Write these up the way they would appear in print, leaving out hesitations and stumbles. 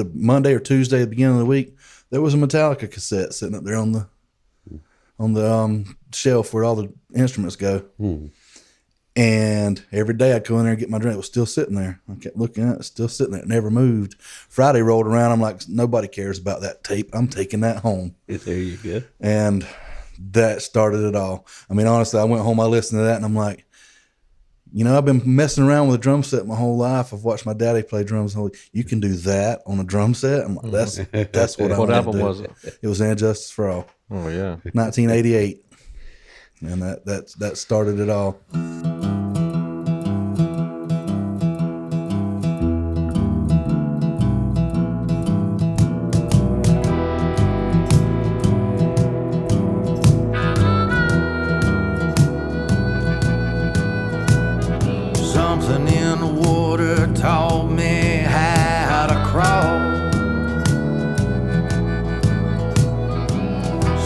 either Monday or Tuesday at the beginning of the week, there was a Metallica cassette sitting up there on the shelf where all the instruments go. And every day I'd go in there and get my drink. It was still sitting there. I kept looking at it, still sitting there. It never moved. Friday rolled around. I'm like, nobody cares about that tape. I'm taking that home. There you go. And that started it all. I mean, honestly, I went home, I listened to that, and I'm like, you know, I've been messing around with a drum set my whole life. I've watched my daddy play drums. You can do that on a drum set? I'm like, that's what I want to do. What album was it? It was And Justice for All. Oh, yeah. 1988. And that started it all. Something in the water taught me how to crawl.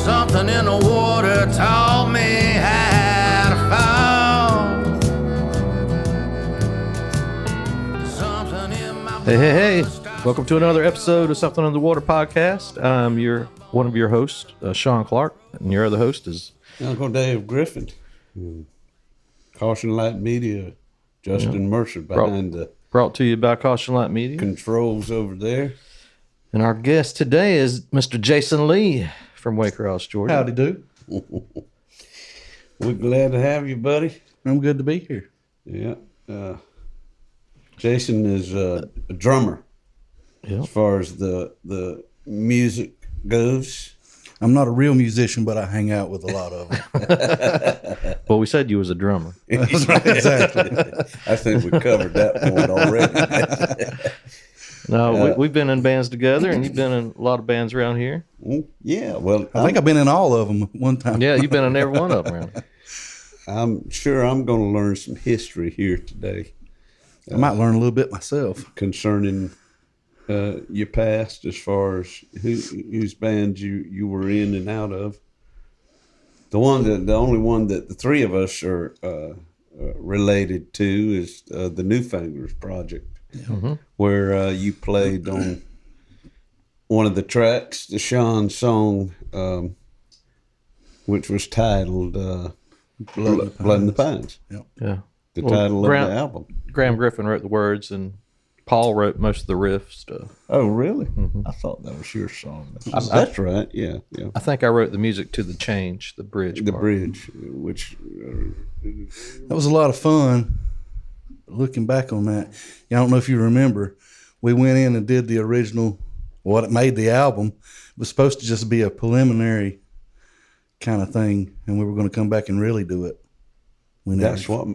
Something in the water taught me how to fall. Something in my Hey. Welcome to another episode of Something in the Water podcast. I'm one of your hosts, Sean Clark, and your other host is Uncle Dave Griffin. Caution Light Media. Justin Mercer behind the brought to you by Caution Light Media controls over there. And our guest today is Mr. Jason Lee from Waycross, Georgia. Howdy do. We're glad to have you, buddy. I'm good to be here. Yeah. Jason is a drummer as far as the music goes. I'm not a real musician, but I hang out with a lot of them. Well, we said you was a drummer. That's right, exactly. I think we covered that point already. No, we've been in bands together, and you've been in a lot of bands around here. Yeah, well, I think I've been in all of them one time. Yeah, you've been in every one of them around here. I'm sure I'm going to learn some history here today. I might learn a little bit myself concerning your past, as far as whose bands you were in and out of. The only one that the three of us are related to is the Newfanglers project, where you played on one of the tracks, the Sean song, which was titled "Blood in the Pines." Yep. Yeah, the title of the album. Graham Griffin wrote the words, and Paul wrote most of the riff stuff. Oh, really? I thought that was your song. That's right. Yeah. I think I wrote the music to the change, the bridge. The bridge, which that was a lot of fun. Looking back on that, I don't know if you remember, we went in and did the original. What made the album it was supposed to just be a preliminary kind of thing, and we were going to come back and really do it. That's what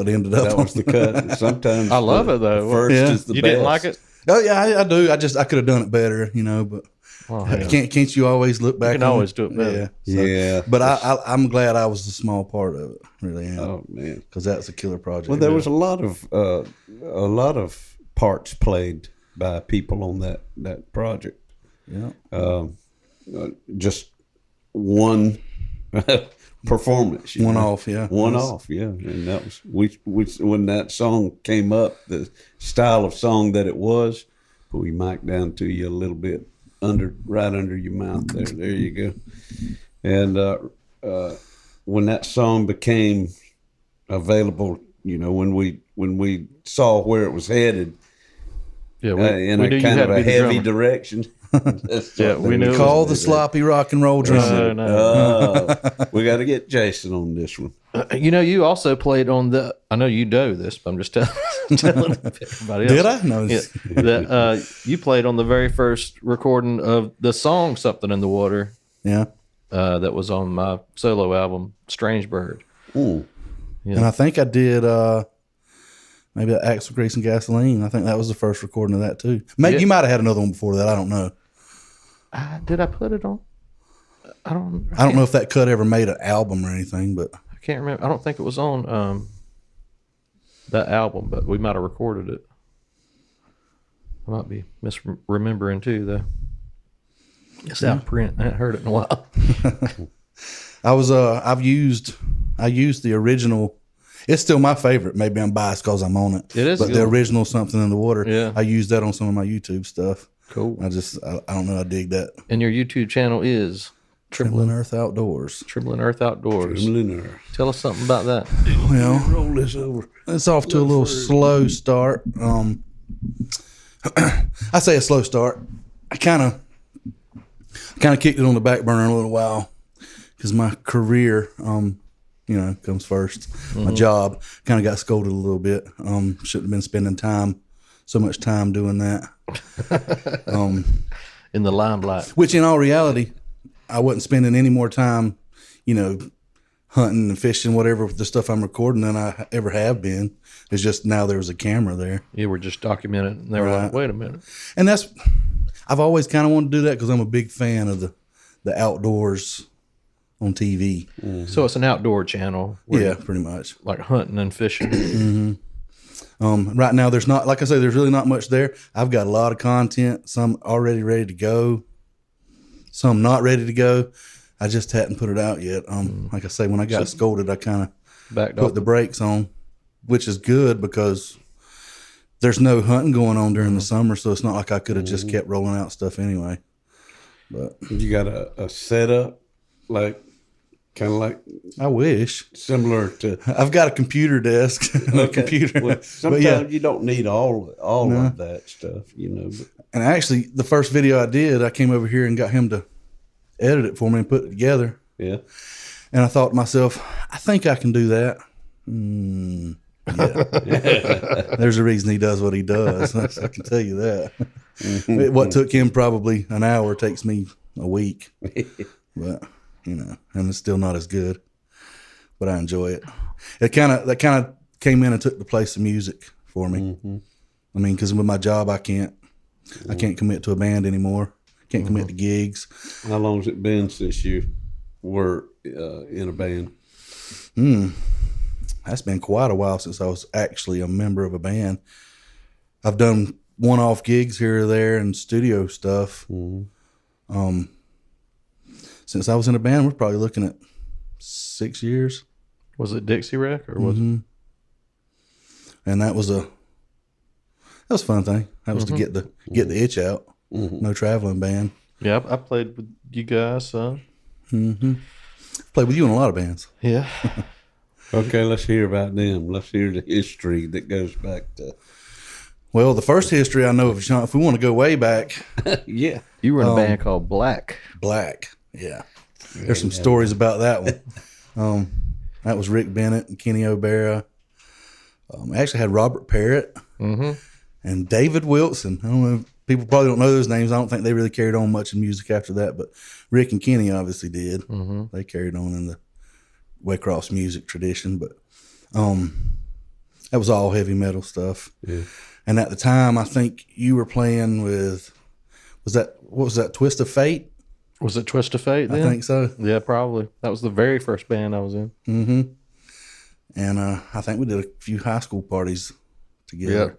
ended up. That was the cut. Sometimes I love it though. First is the you best. Didn't like it? Oh yeah, I do. I could have done it better, but can't you always look back? You can always do it better. Yeah. But I'm glad I was a small part of it. Really am. Oh man, because that's a killer project. Well, there was a lot of parts played by people on that project. Yeah. Just one. Performance, one off, yeah, and that was when that song came up, the style of song that it was. Put we mic down to you a little bit right under your mouth there you go. And when that song became available, when we saw where it was headed, in a kind of a heavy direction. We knew. Call the sloppy rock and roll drummer. No. We got to get Jason on this one. You also played on I know you know this, but I'm just telling everybody else. Did I? No. That you played on the very first recording of the song "Something in the Water." Yeah. That was on my solo album, Strange Bird. Ooh. Yeah. And I think I did. Maybe Axle Grease and Gasoline. I think that was the first recording of that too. Maybe you might have had another one before that. I don't know. Did I put it on? I don't know if that cut ever made an album or anything, but I can't remember. I don't think it was on that album, but we might have recorded it. I might be misremembering too, though. It's out of print. I haven't heard it in a while. I used the original. It's still my favorite. Maybe I'm biased because I'm on it. It is, but the original Something in the Water. Yeah, I used that on some of my YouTube stuff. Cool. I don't know. I dig that. And your YouTube channel is Trembling Earth Outdoors. Trembling Earth Outdoors. Trembling Earth. Tell us something about that. Well, Roll this over. it's off to a little slow start. I say a slow start. I kind of kicked it on the back burner a little while because my career, comes first. My job kind of got scolded a little bit. Shouldn't have been spending so much time doing that. In the limelight. Which, in all reality, I wasn't spending any more time, hunting and fishing, whatever, with the stuff I'm recording than I ever have been. It's just now there was a camera there. You were just documenting it, and they were like, wait a minute. And I've always kind of wanted to do that because I'm a big fan of the outdoors on TV. Mm-hmm. So it's an outdoor channel. Yeah, pretty much. Like hunting and fishing. Right now, there's not, like I say, there's really not much there. I've got a lot of content, some already ready to go, some not ready to go. I just hadn't put it out yet. Like I say, when I got scolded, I kind of put the brakes on, which is good because there's no hunting going on during the summer, so it's not like I could have just kept rolling out stuff anyway. But you got a setup, like kind of like I wish similar to. I've got a computer desk, and a computer. Well, sometimes you don't need all of that stuff, But. And actually, the first video I did, I came over here and got him to edit it for me and put it together. Yeah. And I thought to myself, I think I can do that. Yeah. There's a reason he does what he does. I can tell you that. What took him probably an hour takes me a week. But, and it's still not as good. But I enjoy it. That kind of came in and took the place of music for me. Mm-hmm. I mean, because with my job, I can't commit to a band anymore. Can't commit to gigs. How long has it been since you were in a band? That's been quite a while since I was actually a member of a band. I've done one-off gigs here or there and studio stuff. Mm-hmm. Since I was in a band, we're probably looking at 6 years. Was it Dixie Wreck or was it? And that was a fun thing. That was to get the itch out. Mm-hmm. No traveling band. Yeah, I played with you guys. Played with you in a lot of bands. Yeah. Okay, let's hear about them. Let's hear the history that goes back to. Well, the first history I know of, Sean, if we want to go way back. Yeah. You were in a band called Black. Black, yeah. There's some stories about that one. That was Rick Bennett and Kenny O'Bara. I actually had Robert Parrott and David Wilson. I don't know. People probably don't know those names. I don't think they really carried on much in music after that, but Rick and Kenny obviously did. Mm-hmm. They carried on in the Waycross music tradition, but that was all heavy metal stuff. Yeah. And at the time, I think you were playing with, what was that, Twist of Fate? Was it Twist of Fate then? I think so. Yeah, probably. That was the very first band I was in. Mm-hmm. And I think we did a few high school parties together. Yeah.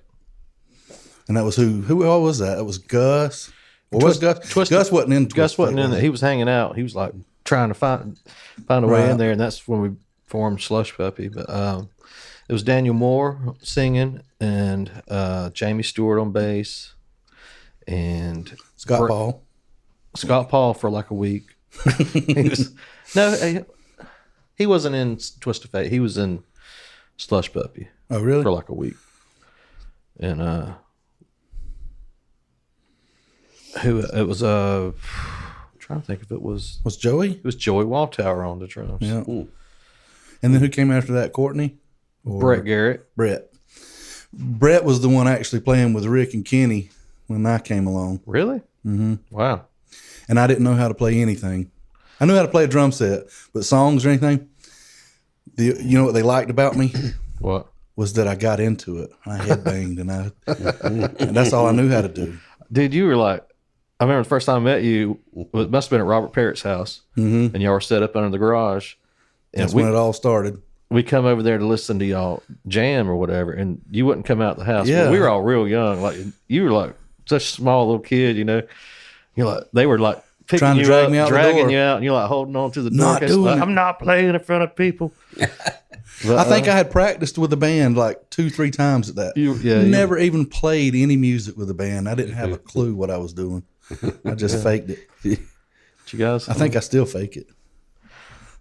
And that was who all was that? It was Gus. Or was Gus? Gus wasn't in. Gus wasn't in there. He was hanging out. He was like trying to find a way in there, and that's when we formed Slush Puppy. But it was Daniel Moore singing, and Jamie Stewart on bass, and Scott Paul for like a week. He wasn't in Twist of Fate. He was in Slush Puppy. Oh, really? For like a week, and who it was? I'm trying to think if it was Joey. It was Joey Waltower on the drums. Yeah. Ooh. And then who came after that? Courtney? Or Brett Garrett. Brett was the one actually playing with Rick and Kenny when I came along. Really? Mm-hmm. Wow. And I didn't know how to play anything. I knew how to play a drum set, but songs or anything. You know what they liked about me? What? Was that I got into it. I headbanged and that's all I knew how to do. Dude, you were like, I remember the first time I met you, it must have been at Robert Parrott's house, and y'all were set up under the garage. And that's when it all started. We come over there to listen to y'all jam or whatever, and you wouldn't come out the house. Yeah. We were all real young. Like you were like such a small little kid, You're like, they were like picking trying to you drag up, me out dragging the door. you out, and you're like holding on to the door. Not doing like, it. I'm not playing in front of people. But, I think I had practiced with the band like 2-3 times at that. Never even played any music with the band. I didn't have a clue what I was doing. I just faked it. Did you guys? I think I still fake it.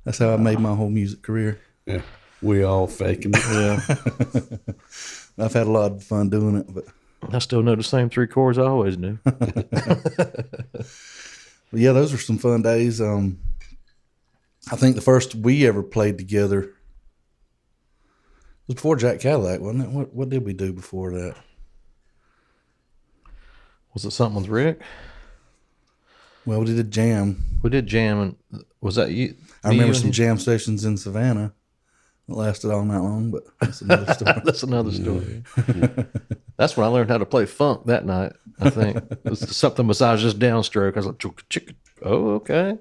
That's how I made my whole music career. Yeah, we all faking it. Yeah. I've had a lot of fun doing it, but I still know the same 3 chords I always knew. But yeah, those were some fun days. I think the first we ever played together was before Jack Cadillac, wasn't it? What did we do before that? Was it something with Rick? Well, we did a jam. We did jam, and was that you? I remember you some and- jam sessions in Savannah that lasted all night long, but that's another story. That's another story. That's when I learned how to play funk that night. I think it was something besides just downstroke. I was like, chick. Oh, okay.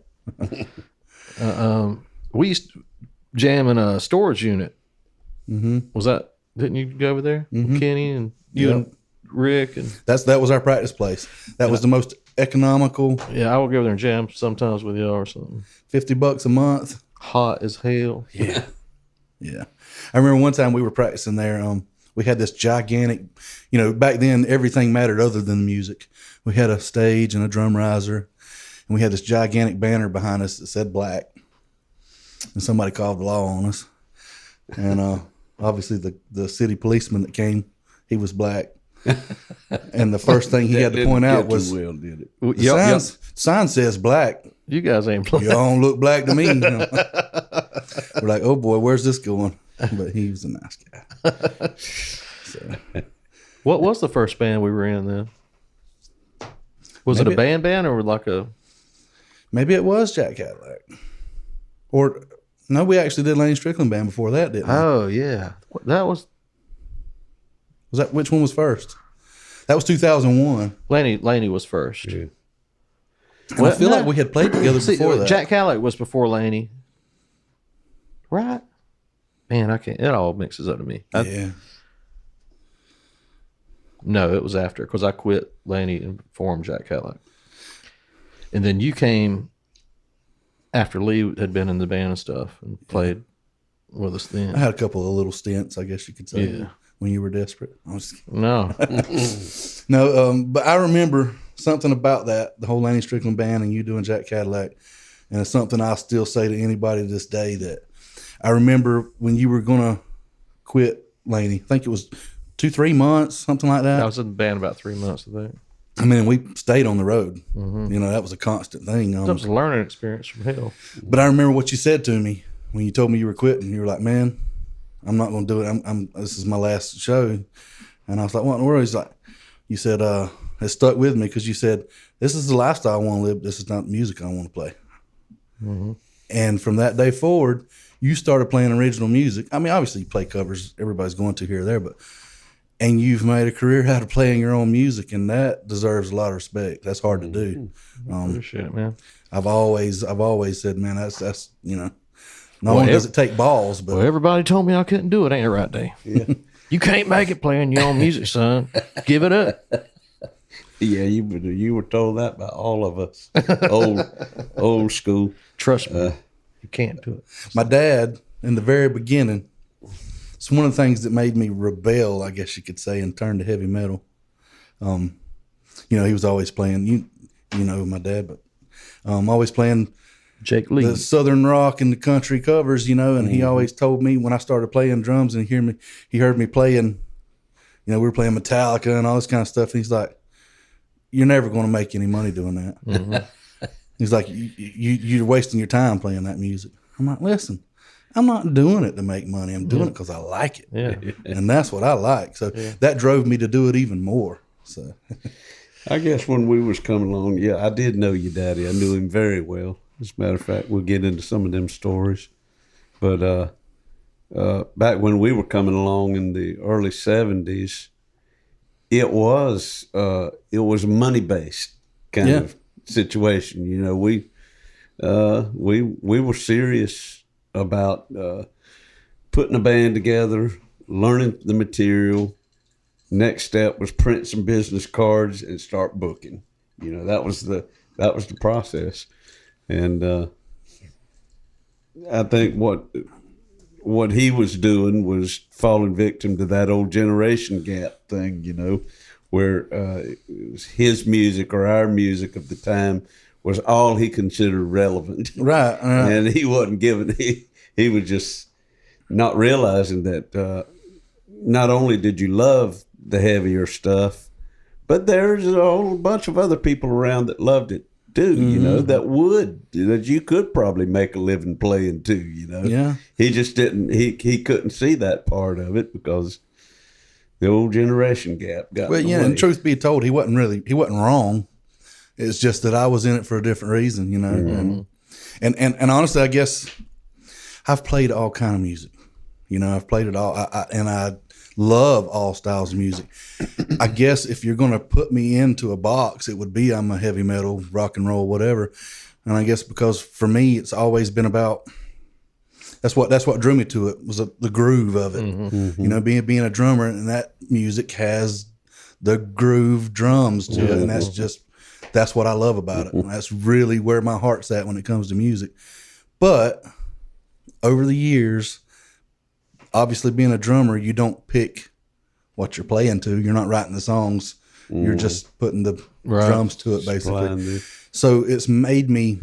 We used to jam in a storage unit. Mm-hmm. Was that? Didn't you go over there, with Kenny and you and Rick? And That was our practice place. That was the most economical. yeah, I would go over there and jam sometimes with y'all or something. $50 a month. Hot as hell. Yeah. Yeah. I remember one time we were practicing there. We had this gigantic, back then everything mattered other than music. We had a stage and a drum riser, and we had this gigantic banner behind us that said black. And somebody called the law on us. And obviously the city policeman that came, he was black. And the first thing he had to point out was well, did it? the sign says black. You guys ain't playing. You don't look black to me. We're like, oh boy, where's this going? But he was a nice guy. So, What was the first band we were in then? Was it a band or like a? maybe it was Jack Cadillac. Or, no, we actually did Lane Strickland band before that, didn't we? Oh yeah, that was Was that, which one was first? That was 2001. Laney was first. Yeah. And I feel like we had played together before that. Jack Cadillac was before Laney, right? Man, I can't. It all mixes up to me. Yeah. No, it was after because I quit Laney and formed Jack Cadillac, and then you came after Lee had been in the band and stuff and played with us then. I had a couple of little stints, I guess you could say, Yeah. when you were desperate. I was just kidding. No, No, but I remember something about that, the whole Laney Strickland band and you doing Jack Cadillac. And it's something I still say to anybody to this day, that I remember when you were going to quit Laney. I think it was 2-3 months, something like that. I was in the band about 3 months, I think. I mean, we stayed on the road. That was a constant thing. That was a learning experience from hell. But I remember what you said to me when you told me you were quitting. You were like, "Man, I'm not going to do it. This is my last show." And I was like, "What in the world?" He's like, "You said it stuck with me because you said this is the lifestyle I want to live. This is not the music I want to play." And from that day forward, you started playing original music. I mean, obviously you play covers. Everybody's going to here or there, and you've made a career out of playing your own music, and that deserves a lot of respect. That's hard to do. Appreciate it, man. I've always said, man, that's not only does it take balls, but Well, everybody told me I couldn't do it. Ain't it right, Dave? Yeah. You can't make it playing your own music, son. Give it up. Yeah, you were told that by all of us, old school. Trust me, you can't do it. my dad, in the very beginning, it's one of the things that made me rebel, I guess you could say, and turn to heavy metal. He was always playing, you know my dad, but always playing Jake Lee. the Southern rock and the country covers, and he always told me when I started playing drums and he heard me playing, we were playing Metallica and all this kind of stuff. And he's like, "You're never going to make any money doing that." He's like, "You're wasting your time playing that music." I'm like, "Listen, I'm not doing it to make money. I'm doing it because I like it." Yeah. And that's what I like. So that drove me to do it even more. So I guess when we was coming along, I did know your daddy. I knew him very well. As a matter of fact, we'll get into some of them stories. But back when we were coming along in the early 70s, it was money based kind of situation. We were serious about putting a band together, learning the material. Next step was print some business cards and start booking. That was the process. And I think what he was doing was falling victim to that old generation gap thing, where it was his music or our music of the time was all he considered relevant. Right. And he wasn't giving, he was just not realizing that not only did you love the heavier stuff, but there's a whole bunch of other people around that loved it too, that you could probably make a living playing too, Yeah. He just didn't, he couldn't see that part of it because the old generation gap got Well, in the yeah, way. and truth be told, he wasn't wrong. It's just that I was in it for a different reason, and honestly, I guess I've played all kind of music. I've played it all, and I love all styles of music. I guess if you're going to put me into a box, it would be I'm a heavy metal, rock and roll, whatever. And I guess because for me, it's always been about that's what drew me to it was the groove of it. Being a drummer, and that music has the groove drums to it, and that's what I love about it. And that's really where my heart's at when it comes to music. But over the years, obviously being a drummer, you don't pick what you're playing to. You're not writing the songs. You're just putting the drums to it, basically. So it's made me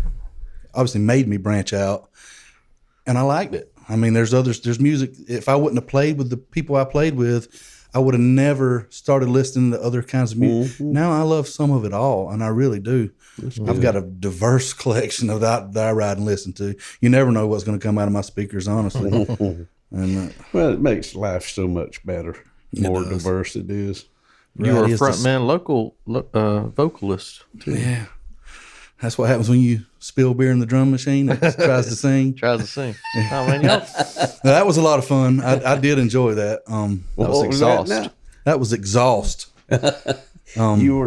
branch out, and I liked it. I mean, there's music. If I wouldn't have played with the people I played with, I would have never started listening to other kinds of music. Now I love some of it all, and I really do. I've got a diverse collection of that I ride and listen to. You never know what's going to come out of my speakers, honestly. And well, it makes life so much better. More diverse it is. You were a frontman, local vocalist too. Yeah, that's what happens when you spill beer in the drum machine. It tries to sing. Oh man, y'all. That was a lot of fun. I did enjoy that. That was exhaust. That was exhaust. You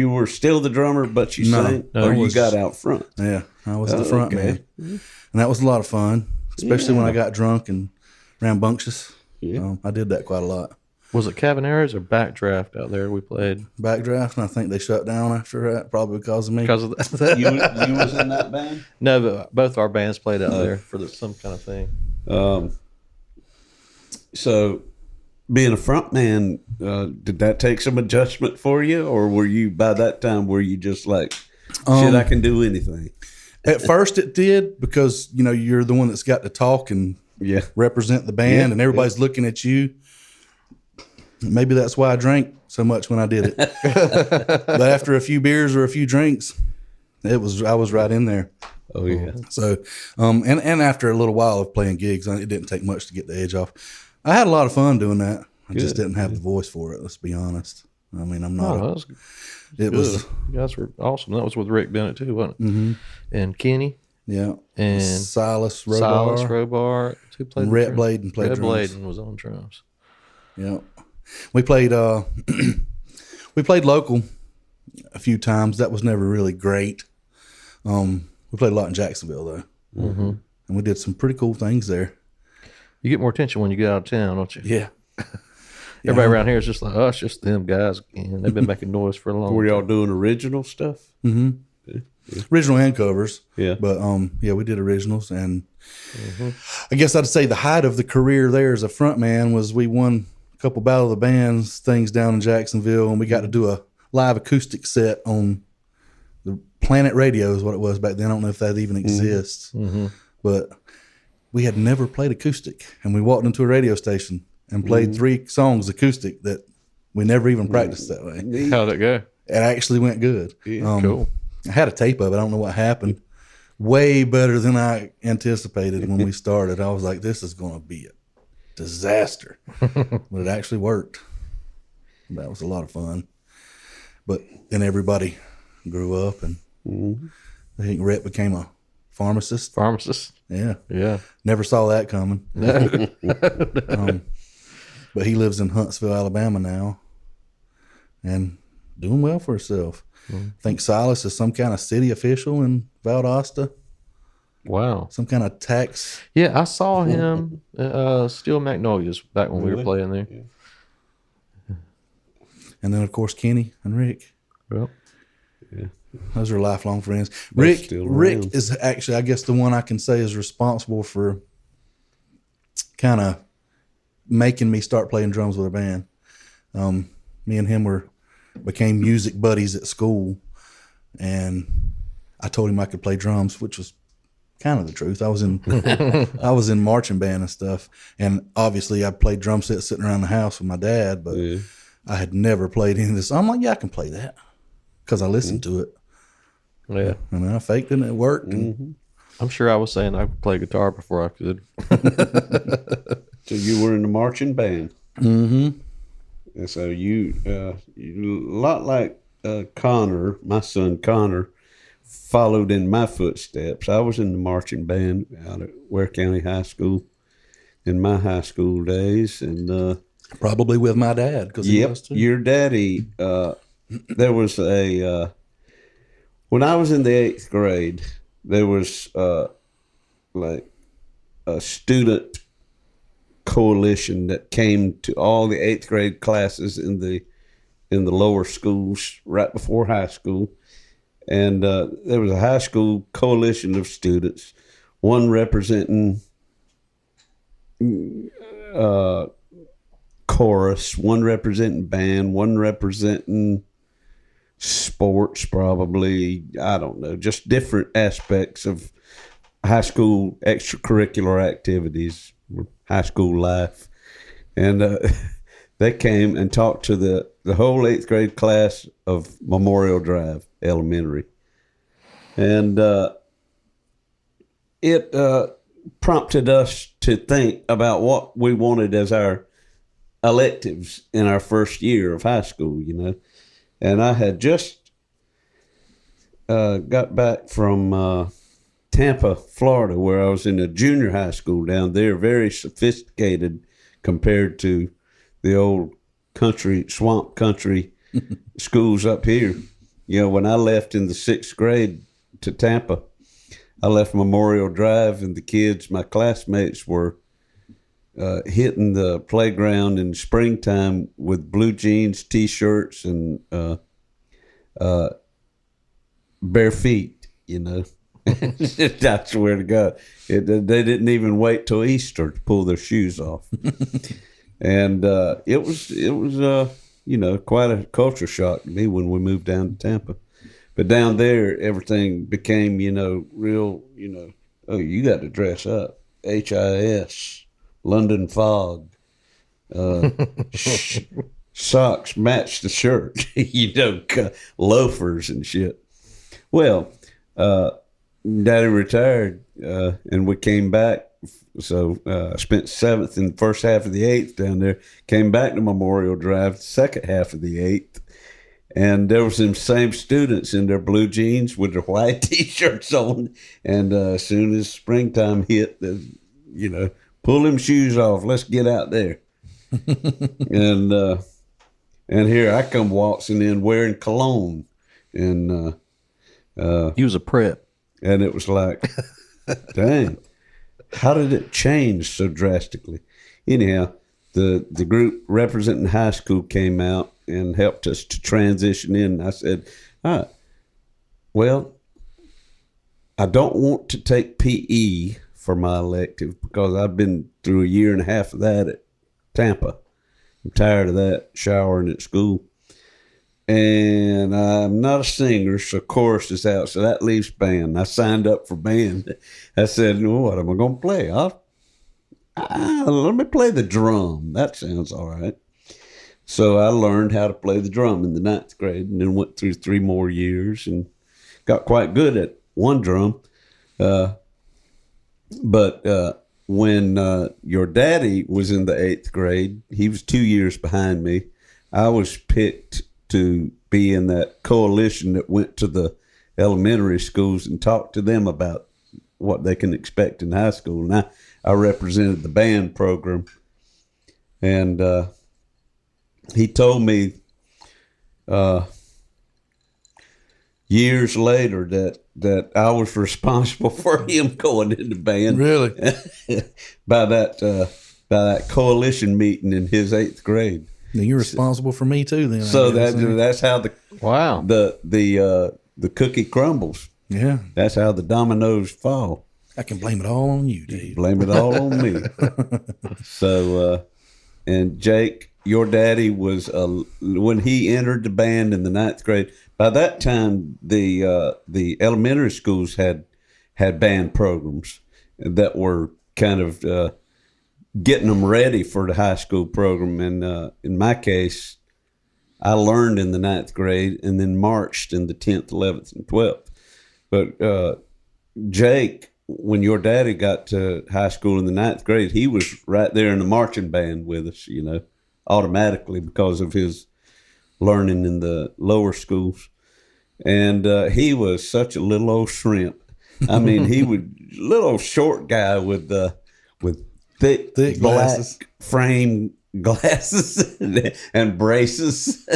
were still the drummer, but you sang, or you got out front. Yeah, I was the front man, and that was a lot of fun, especially when I got drunk and rambunctious. Yeah, I did that quite a lot. Was it Cabaneras or Backdraft out there we played? Backdraft, and I think they shut down after that, probably because of me. Because of that. You was in that band? No, but both our bands played out there for some kind of thing. So, being a front man, did that take some adjustment for you, or were you by that time just like, shit, I can do anything? At first, it did because you're the one that's got to talk and represent the band, and everybody's looking at you. Maybe that's why I drank so much when I did it. But after a few beers or a few drinks, I was right in there. Oh yeah. So, and after a little while of playing gigs, it didn't take much to get the edge off. I had a lot of fun doing that. I just didn't have the voice for it. Let's be honest. I mean, I'm not. You guys were awesome. That was with Rick Bennett too, wasn't it? Mm-hmm. And Kenny. Yeah. And Silas Robar. Who played? Rhett Bladen played Rhett drums. Bladen was on drums. Yeah. We played local a few times. That was never really great. We played a lot in Jacksonville though. Mm-hmm. And we did some pretty cool things there. You get more attention when you get out of town, don't you? Yeah. Everybody around here is just like, oh, it's just them guys again. They've been making noise for a long time. Were y'all doing original stuff? Mm-hmm. Yeah. Original and covers. Yeah. But we did originals, and I guess I'd say the height of the career there as a front man was we won a couple Battle of the Bands things down in Jacksonville, and we got to do a live acoustic set on the Planet Radio is what it was back then. I don't know if that even exists. Mm-hmm. But we had never played acoustic, and we walked into a radio station and played 3 songs acoustic that we never even practiced that way. How'd it go? It actually went good. Yeah, cool. I had a tape of it. I don't know what happened. Way better than I anticipated when we started. I was like, this is going to be a disaster. But it actually worked. That was a lot of fun. But then everybody grew up, and I think Rhett became a pharmacist. Yeah. Yeah. Never saw that coming. But he lives in Huntsville, Alabama now, and doing well for himself. I think Silas is some kind of city official in Valdosta. Wow. Some kind of tax. Yeah, I saw him Steel Magnolias back when we were playing there. Yeah. And then, of course, Kenny and Rick. Well, yeah. Those are lifelong friends. Rick is actually, I guess, the one I can say is responsible for kind of making me start playing drums with a band. Me and him became music buddies at school, and I told him I could play drums, which was kind of the truth. I was in marching band and stuff, and obviously I played drum sets sitting around the house with my dad, but I had never played any of this. I'm like, yeah, I can play that because I listened to it. Yeah, and I faked it and it worked. And I'm sure I was saying I could play guitar before I could. So you were in the marching band. Mm-hmm. And so you a lot like Connor, my son Connor, followed in my footsteps. I was in the marching band out at Ware County High School in my high school days. And probably with my dad. Cause he was too. Your daddy, there was when I was in the 8th grade, there was like a student coalition that came to all the 8th grade classes in the lower schools right before high school. And there was a high school coalition of students, one representing chorus, one representing band, one representing sports, probably, I don't know, just different aspects of high school extracurricular activities, high school life. And they came and talked to the whole 8th grade class of Memorial Drive Elementary. And it prompted us to think about what we wanted as our electives in our first year of high school, you know. And I had just got back from Tampa, Florida, where I was in a junior high school down there, very sophisticated compared to the old country, swamp country schools up here. You know, when I left in the 6th grade to Tampa, I left Memorial Drive, and the kids, my classmates, were hitting the playground in springtime with blue jeans, T-shirts, and bare feet, you know. I swear to God, they didn't even wait till Easter to pull their shoes off. And it was you know, quite a culture shock to me when we moved down to Tampa. But down there, everything became, you know, real, you know, oh, you got to dress up. HIS, London Fog, socks match the shirt, you know, loafers and shit. Well, Daddy retired, and we came back. So I spent 7th and the first half of the 8th down there. Came back to Memorial Drive, the second half of the 8th, and there was them same students in their blue jeans with their white T-shirts on. And as soon as springtime hit, you know, pull them shoes off. Let's get out there. And here I come waltzing in wearing cologne, and He was a prep. And it was like, dang, how did it change so drastically? Anyhow, the group representing high school came out and helped us to transition in. I said, all right, well, I don't want to take PE for my elective because I've been through a year and a half of that at Tampa. I'm tired of that, showering at school. And I'm not a singer, so chorus is out, so that leaves band. I signed up for band. I said, well, what am I going to play? Let me play the drum. That sounds all right. So I learned how to play the drum in the 9th grade, and then went through 3 more years and got quite good at one drum. But when your daddy was in the 8th grade, he was 2 years behind me. I was picked to be in that coalition that went to the elementary schools and talked to them about what they can expect in high school. And I represented the band program. And he told me years later that I was responsible for him going into band. Really? by that coalition meeting in his 8th grade. Now you're responsible for me too, then. So that's how the cookie crumbles. Yeah, that's how the dominoes fall. I can blame it all on you, Dave. Blame it all on me. So, and Jake, your daddy was when he entered the band in the 9th grade. By that time, the elementary schools had band programs that were kind of getting them ready for the high school program. And in my case, I learned in the 9th grade and then marched in the 10th, 11th, and 12th. But Jake, when your daddy got to high school in the 9th grade, he was right there in the marching band with us, automatically because of his learning in the lower schools. And he was such a little old shrimp. I mean, he was a little short guy with thick black glasses. frame glasses and braces.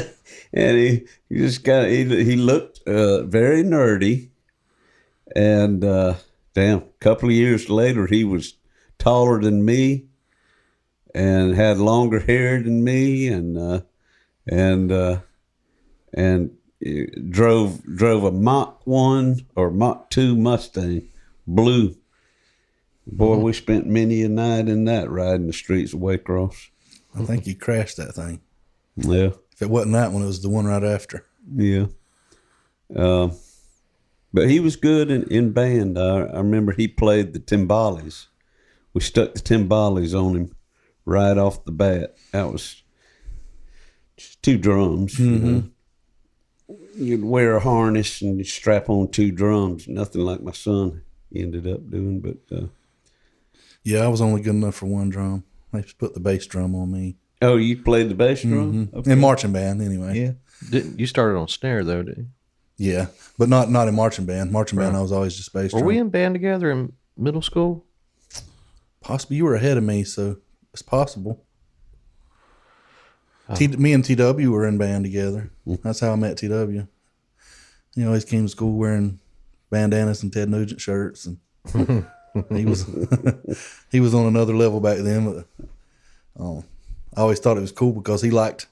And he just he looked very nerdy. And a couple of years later, he was taller than me and had longer hair than me, and drove a Mach 1 or Mach 2 Mustang, blue. Boy, we spent many a night in that riding the streets of Waycross. I think you crashed that thing. Yeah. If it wasn't that one, it was the one right after. Yeah. But he was good in band. I remember he played the timbales. We stuck the timbales on him right off the bat. That was just 2 drums. Mm-hmm. You'd wear a harness and you'd strap on 2 drums. Nothing like my son ended up doing. But yeah, I was only good enough for 1 drum. They just put the bass drum on me. Oh, you played the bass drum? Mm-hmm. Okay. In marching band, anyway. Yeah. You started on snare though, didn't you? Yeah, but not in marching band. Marching band, I was always just bass drum. Were we in band together in middle school? Possibly. You were ahead of me, so it's possible. Me and TW were in band together. That's how I met TW. He always came to school wearing bandanas and Ted Nugent shirts, and he was he was on another level back then. But I always thought it was cool because he liked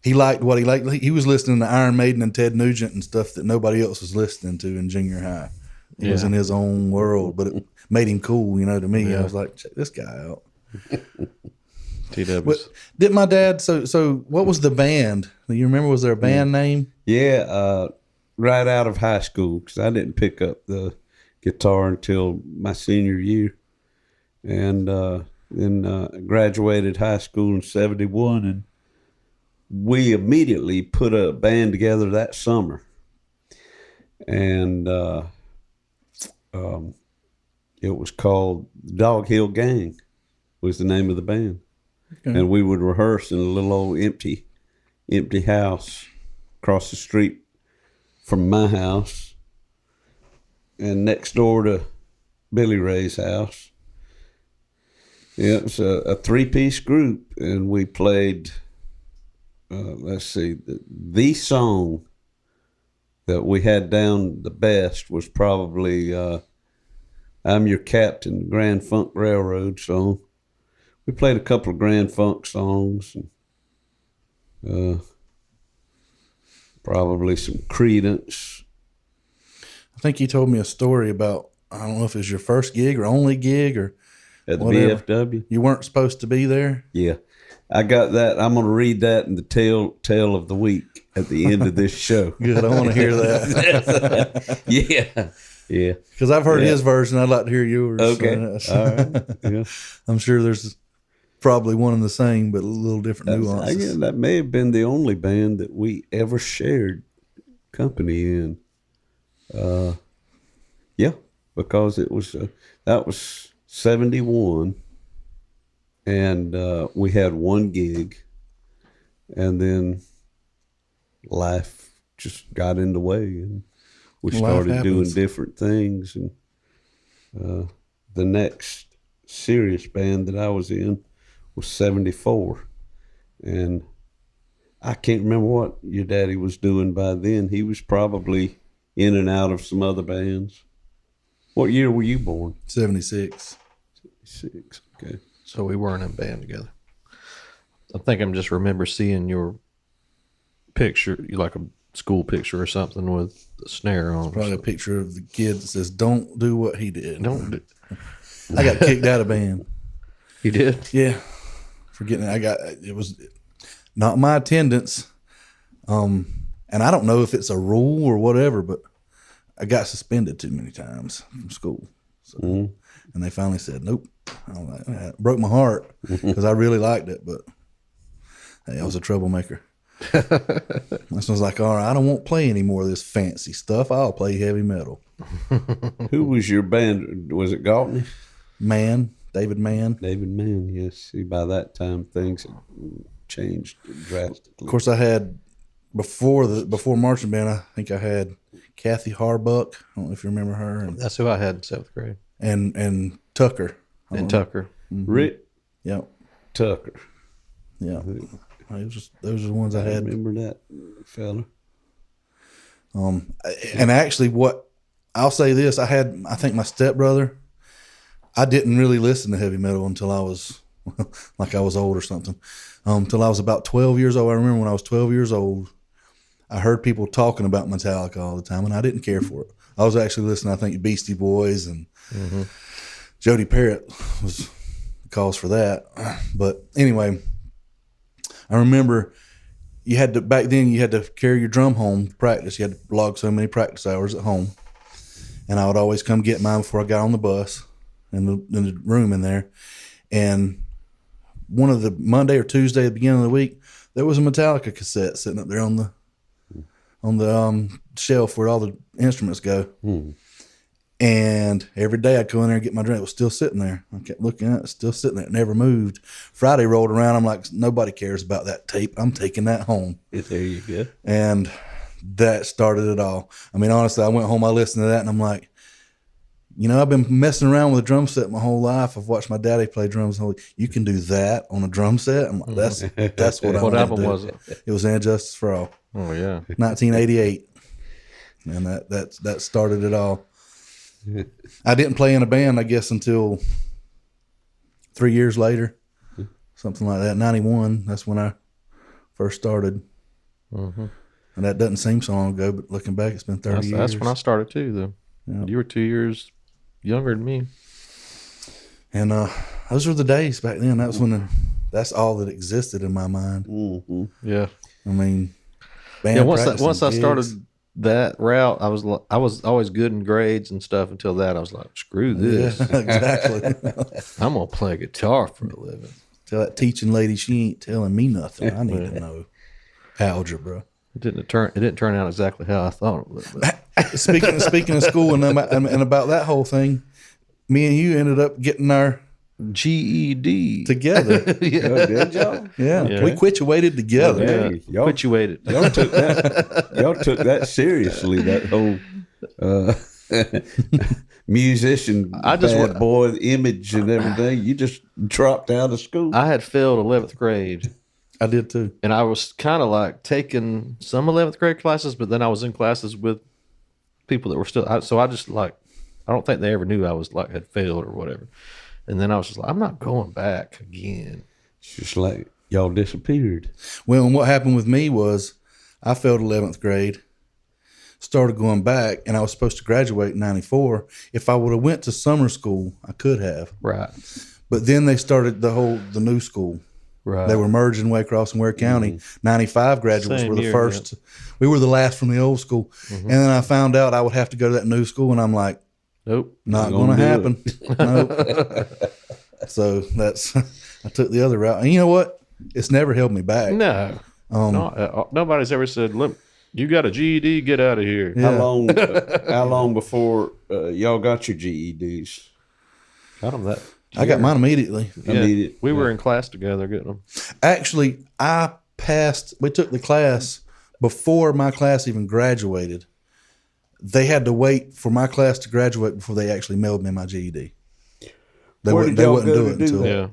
what he liked. He was listening to Iron Maiden and Ted Nugent and stuff that nobody else was listening to in junior high. He was in his own world, but it made him cool, to me. Yeah. I was like, check this guy out. TWs. Did my dad, so what was the band? Do you remember, was there a band name? Yeah, right out of high school, because I didn't pick up the guitar until my senior year. And then graduated high school in 71, and we immediately put a band together that summer. And it was called Doghill Gang, was the name of the band. Okay. And we would rehearse in a little old empty house across the street from my house and next door to Billy Ray's house. Yeah, it was a 3-piece group, and we played, let's see, the song that we had down the best was probably I'm Your Captain, Grand Funk Railroad song. We played a couple of Grand Funk songs, and probably some Creedence. I think you told me a story about, I don't know if it was your first gig or only gig or at the whatever. VFW. You weren't supposed to be there? Yeah. I got that. I'm going to read that in the tale of the week at the end of this show. Good. I want to hear that. Yeah. Because I've heard his version. I'd like to hear yours. Okay. All right. Yeah. I'm sure there's probably one and the same, but a little different nuances. That may have been the only band that we ever shared company in. Yeah, because it was that was 71, and we had one gig, and then life just got in the way, and we started doing different things. And the next serious band that I was in was 74, and I can't remember what your daddy was doing by then. He was probably in and out of some other bands. What year were you born? 76. 76, okay. So we weren't in band together. I think I just remember seeing your picture, like school picture or something with the snare on. Probably a picture of the kid that says, "Don't do what he did." Don't do. I got kicked out of band. You did? Yeah, for getting it was not my attendance, and I don't know if it's a rule or whatever, but I got suspended too many times from school. So, and they finally said, "Nope." I was like, it broke my heart because I really liked it, but hey, I was a troublemaker. This was like, all right, I don't want to play any more of this fancy stuff. I'll play heavy metal. Who was your band? Was it Galtney? David Mann. David Mann, yes. See, by that time, things had changed drastically. Of course, I had before marching band. I think I had Kathy Harbuck. I don't know if you remember her. And That's who I had in 7th grade. and Tucker. And Tucker. Rick Yep. Tucker. Yeah. Those are the ones I I had. remember that fella. And actually, what I'll say this, I think my stepbrother, I didn't really listen to heavy metal until I was like I was old or something. Till I was about 12 years old. I remember when I was 12 years old, I heard people talking about Metallica all the time, and I didn't care for it. I was actually listening, I think, to Beastie Boys, and Jody Parrott was the cause for that. But anyway, I remember back then you had to carry your drum home to practice. You had to log so many practice hours at home. And I would always come get mine before I got on the bus in the room in there. And one of the Monday or Tuesday at the beginning of the week, there was a Metallica cassette sitting up there on the shelf where all the instruments go. And every day I'd go in there and get my drink. It was still sitting there. I kept looking at it, still sitting there. It never moved. Friday rolled around. I'm like, nobody cares about that tape. I'm taking that home. There you go. And that started it all. I mean, honestly, I went home, I listened to that, and I'm like, I've been messing around with a drum set my whole life. I've watched my daddy play drums. You can do that on a drum set? I'm like, that's what I want to do. What album was it? It was And Justice for All. Oh, yeah. 1988. And that started it all. I didn't play in a band, I guess, until 3 years later, something like that. 91, that's when I first started. And that doesn't seem so long ago, but looking back, it's been 30 years. That's when I started too, though. Yeah. You were 2 years younger than me. And those were the days back then. That was that's all that existed in my mind. Yeah. I mean, band once I gigs. started that route, I was always good in grades and stuff. Until that, I was like, screw this. Yeah, exactly. I'm gonna play guitar for a living. Tell that teaching lady she ain't telling me nothing. I need to know algebra. It didn't turn out exactly how I thought it would. But. Speaking of school and about that whole thing, me and you ended up getting our GED together. Yeah. Oh, did y'all? Yeah. We quituated together. Hey, y'all Quituated. Y'all took that seriously. That whole musician, I just bad boy image and everything. You just dropped out of school. I had failed 11th grade. I did too. And I was kind of like taking some 11th grade classes, but then I was in classes with people that were still. So I just like, I don't think they ever knew I was like had failed or whatever. And then I was just like, I'm not going back again. It's just like y'all disappeared. Well, and what happened with me was I failed 11th grade, started going back, and I was supposed to graduate in 94. If I would have went to summer school, I could have. Right. But then they started the new school. Right. They were merging Waycross and Ware County. 95 graduates Same were the year, first. Yeah. We were the last from the old school. And then I found out I would have to go to that new school, and I'm like, nope. Not going to happen. Nope. So I took the other route. And you know what? It's never held me back. No. Nobody's ever said, look, you got a GED, get out of here. Yeah. How long before y'all got your GEDs? Got them that. I got mine immediately. Yeah, we were in class together getting them. Actually, we took the class before my class even graduated. They had to wait for my class to graduate before they actually mailed me my GED. They wouldn't do it until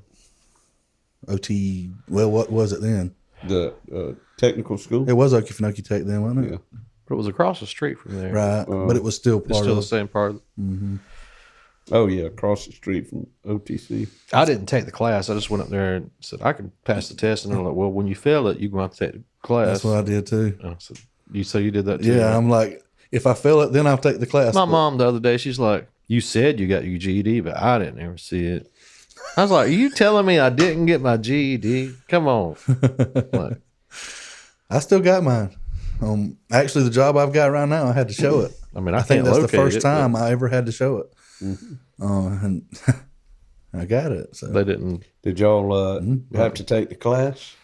OT. Well, what was it then? The technical school. It was Okefenokee Tech then, wasn't it? Yeah. But it was across the street from there. Right, but it was still It's still the same part. Oh yeah, across the street from OTC. I didn't take the class. I just went up there and said, I can pass the test. And they're like, well, when you fail it, you're going to have to take the class. That's what I did too. And I said, So you did that too? Yeah, right? I'm like, if I fail it, then I'll take the class. My But mom the other day, she's like, "You said you got your GED, but I didn't ever see it." I was like, "Are you telling me I didn't get my GED? Come on!" Like, I still got mine. Actually, the job I've got right now, I had to show it. I mean, I can't think that's the locate first it, time I ever had to show it. And I got it. So they didn't. Did y'all have to take the class?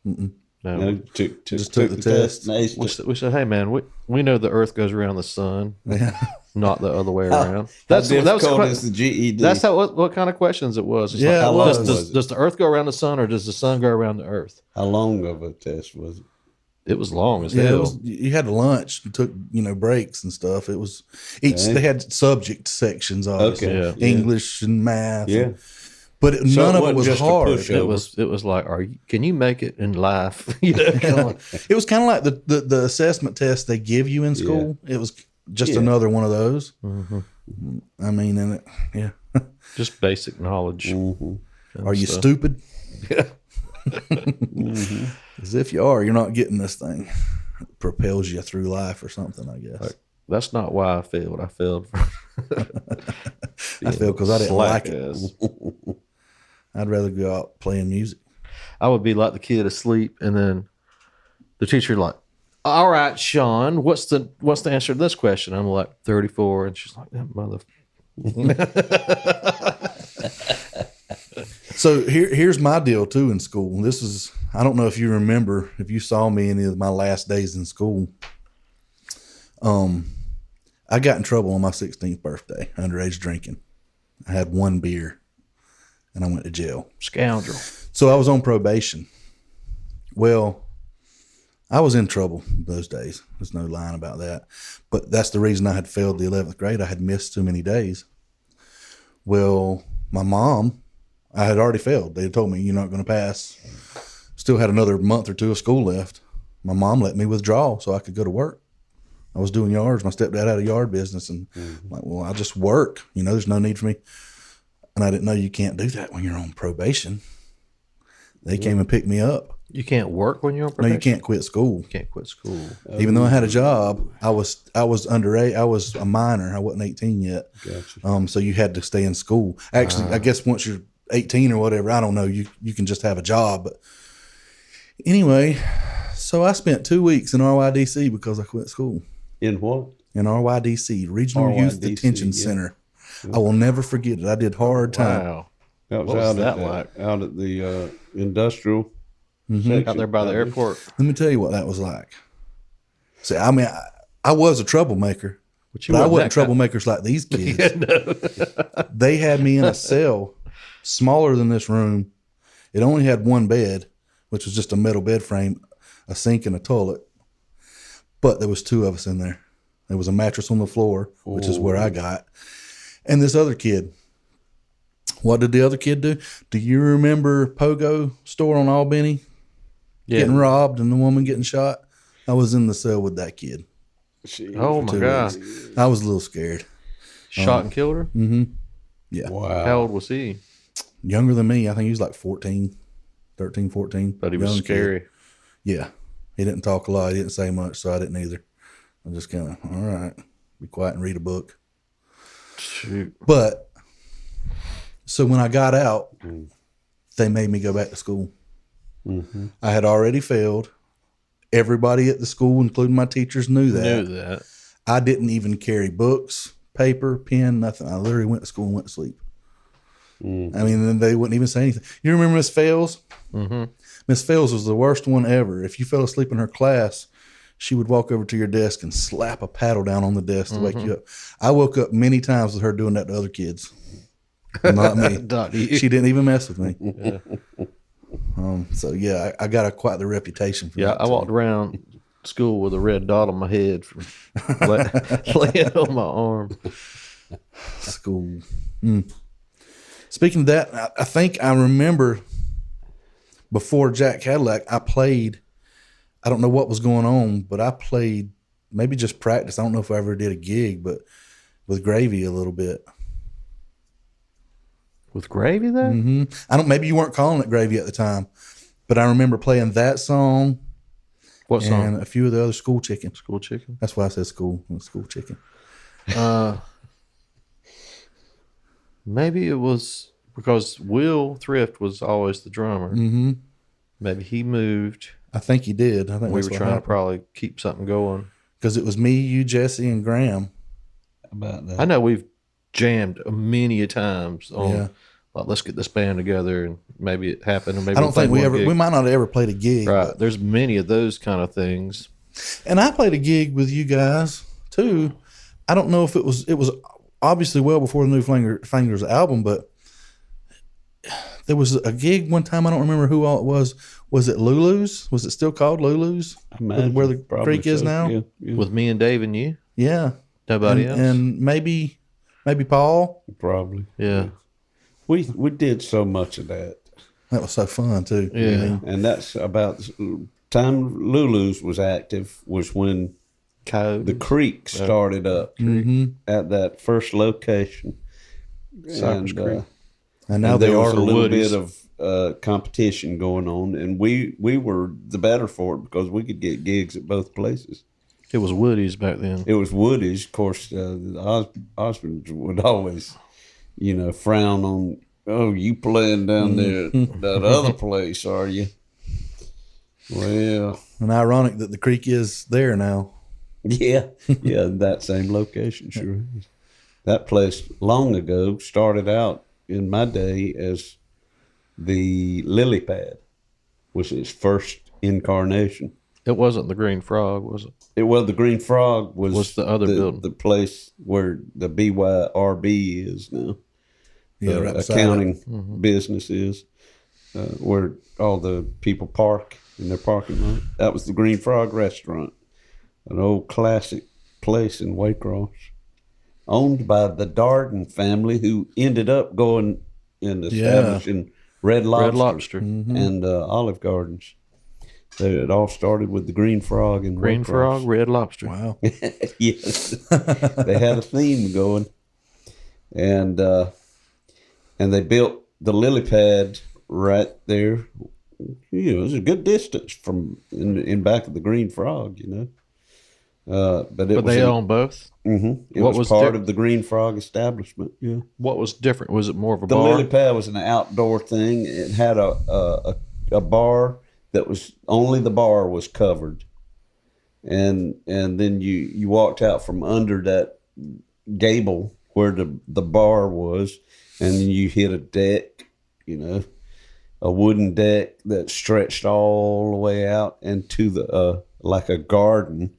No. No, Just took the test. Nice. We said, "Hey, man, we know the Earth goes around the sun, yeah. not the other way around." That's difficult que- as the GED. That's how what kind of questions it was. It's Yeah, like, it how long was. does the Earth go around the sun, or does the sun go around the Earth? How long of a test was it? It was long as Yeah, hell. you had lunch, you took, breaks and stuff. It was they had subject sections, obviously. Okay. Yeah. English and math. Yeah. But none of it wasn't was just a hard. pushover. It was like, can you make it in life? You know, kind of like, It was kind of like the assessment test they give you in school. It was just another one of those. I mean, and yeah. just basic knowledge. and Are you stuff. stupid? As if you are, you're not getting this thing. It propels you through life or something, I guess. That's not why I failed. I failed. I feel because I didn't like it. ass. I'd rather go out playing music. I would be like the kid asleep, and then the teacher like, "All right, Sean, what's the answer to this question?" I'm like 34, and she's like, "That mother." So here's my deal too in school. This is, I don't know if you remember, if you saw me any of my last days in school. I got in trouble on my 16th birthday, underage drinking. I had one beer and I went to jail. Scoundrel. So I was on probation. Well, I was in trouble those days. There's no lying about that. But that's the reason I had failed the 11th grade. I had missed too many days. Well, my mom, I had already failed. They had told me, you're not going to pass. Still had another month or two of school left. My mom let me withdraw so I could go to work. I was doing yards. My stepdad had a yard business. And I'm like, well, I just work. There's no need for me. And I didn't know you can't do that when you're on probation. They came and picked me up. You can't work when you're on No, probation. you can't quit school. You can't quit school. Even though I had a job, I was underage. I was a minor. I wasn't 18 yet. Gotcha. So you had to stay in school. Actually, I guess once you're 18 or whatever, I don't know, you can just have a job. But anyway, so I spent 2 weeks in RYDC because I quit school. In what? In RYDC, Regional Youth RYDC, Detention yeah. Center. I will never forget it. I did hard time. Wow. That was What was out that at like? out at the industrial Mm-hmm. section. Out there by the airport. Let me tell you what that was like. See, I mean, I was a troublemaker, But but I wasn't wasn't that guy. troublemakers like these kids. They had me in a cell smaller than this room. It only had one bed, which was just a metal bed frame, a sink, and a toilet. But there was two of us in there. There was a mattress on the floor, which is where I got, and this other kid. What did the other kid do? Do you remember Pogo store on Albany? Getting robbed and the woman getting shot? I was in the cell with that kid. Oh my 2 God. weeks. I was a little scared. Shot and killed her? Yeah. Wow. How old was he? Younger than me. I think he was like 13, 14. But he was Young kid. scary. Yeah. He didn't talk a lot. He didn't say much, so I didn't either. I just kind of, all right, be quiet and read a book. Shoot. But, so when I got out, they made me go back to school. I had already failed. Everybody at the school, including my teachers, knew that. Knew that. I didn't even carry books, paper, pen, nothing. I literally went to school and went to sleep. I mean, then they wouldn't even say anything. You remember Miss Fales? Miss Fales was the worst one ever. If you fell asleep in her class, she would walk over to your desk and slap a paddle down on the desk to wake you up. I woke up many times with her doing that to other kids. Not me. Not you. She didn't even mess with me. So yeah, I got quite the reputation for Yeah, that. I walked around school with a red dot on my head for laying on my arm. School. Speaking of that, I think I remember before Jack Cadillac, I played. I don't know what was going on, but I played maybe just practice. I don't know if I ever did a gig, but with Gravy a little bit. With Gravy there? I don't. Maybe you weren't calling it Gravy at the time, but I remember playing that song What song? and a few of the other School Chicken. School Chicken. That's why I said school. School Chicken. Maybe it was because Will Thrift was always the drummer. Mm-hmm. Maybe he moved. I think he did. I think We were trying to probably keep something going. because it was me, you, Jesse, and Graham. About that. I know we've jammed many a times on, Yeah. like, let's get this band together, and maybe it happened, or maybe I don't think played we one ever. gig. We might not have ever played a gig. Right. but- There's many of those kind of things. And I played a gig with you guys too. I don't know if it was obviously well before the New Fingers album, but there was a gig one time. I don't remember who all it was. Was it Lulu's? Was it still called Lulu's? Imagine, Where the probably creek is so. now? Yeah, yeah. With me and Dave and you, Yeah. nobody and, else. And maybe Paul. Probably. Yeah. We did so much of that. That was so fun too. Yeah. And that's about the time Lulu's was active was when Coe. the creek started up at that first location. Cypress Creek. And now there they was are a little Woody's. bit of competition going on, and we were the better for it because we could get gigs at both places. It was Woody's back then. It was Woody's, of course. The Osmonds would always, frown on. Oh, you playing down there at that other place, are you? Well, and ironic that the creek is there now. yeah, that same location, sure is. That place long ago started out in my day as the Lily Pad, was its first incarnation. It wasn't the Green Frog, was it? The Green Frog was the other building. the place where the BYRB is now. Yeah, The right beside accounting business is, where all the people park in their parking lot. That was the Green Frog restaurant, an old classic place in Waycross, owned by the Darden family, who ended up going and establishing Red Lobster, Red Lobster. and Olive Gardens. It all started with the Green Frog and Green Frog, Red Lobster. Wow. Yes, they had a theme going, and they built the lily pad right there. It was a good distance from in back of the Green Frog, But They own both. It What was was part di- of the Green Frog establishment. Yeah, What was different? Was it more of a the bar? lily pad was an outdoor thing. It had a bar that was only the bar was covered, and then you walked out from under that gable where the bar was, and then you hit a deck, a wooden deck that stretched all the way out into the like a garden,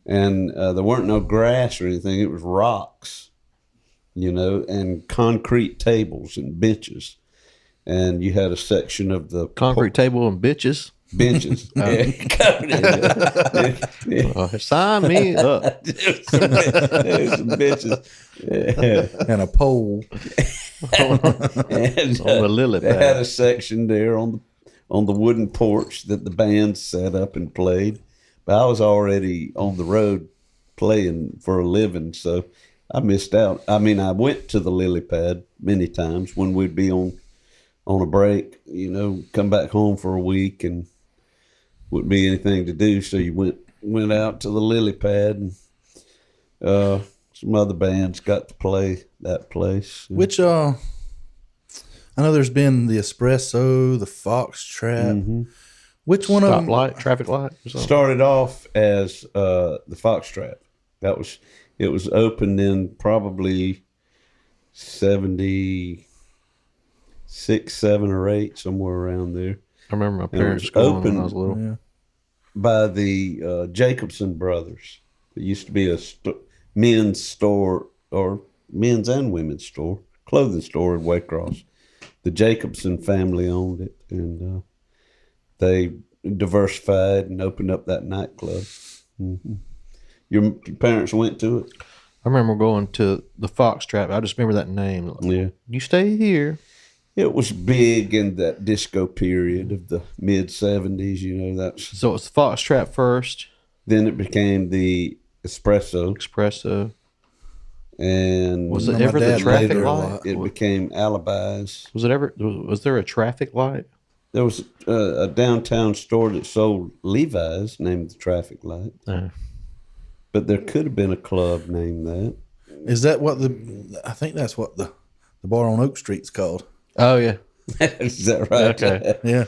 and there weren't no grass or anything. It was rocks, and concrete tables and benches. And you had a section of the Concrete table and bitches. benches. Covered in Sign me up. some benches. And a pole. And, On the lily they pad. had a section there on the wooden porch that the band set up and played. But I was already on the road playing for a living, so I missed out. I mean, I went to the lily pad many times when we'd be on a break, come back home for a week and wouldn't be anything to do. So you went out to the lily pad, and some other bands got to play that place. Which I know there's been the Espresso, the Foxtrot. Which one of them? Stoplight, traffic light. Or something? Started off as the Foxtrot. It was opened in probably 76, 7 or 8, somewhere around there. I remember my And it parents was going when open I was little. Yeah. by the Jacobson brothers. It used to be a men's store, or men's and women's store, clothing store in Waycross. The Jacobson family owned it, and they diversified and opened up that nightclub. Your parents went to it? I remember going to the Foxtrot. I just remember that name. Yeah. You stay here. It was big in that disco period of the mid 70s, that's So it's the Foxtrot first, then it became the Espresso, Espresso. and Was it My ever the dad traffic played there a light? lot. it became Alibis. Was there a traffic light? there was a downtown store that sold Levi's named the Traffic Light. But there could have been a club named that. Is that what I think that's what the bar on Oak Street's called. Oh, yeah. Is that right? Okay. Yeah.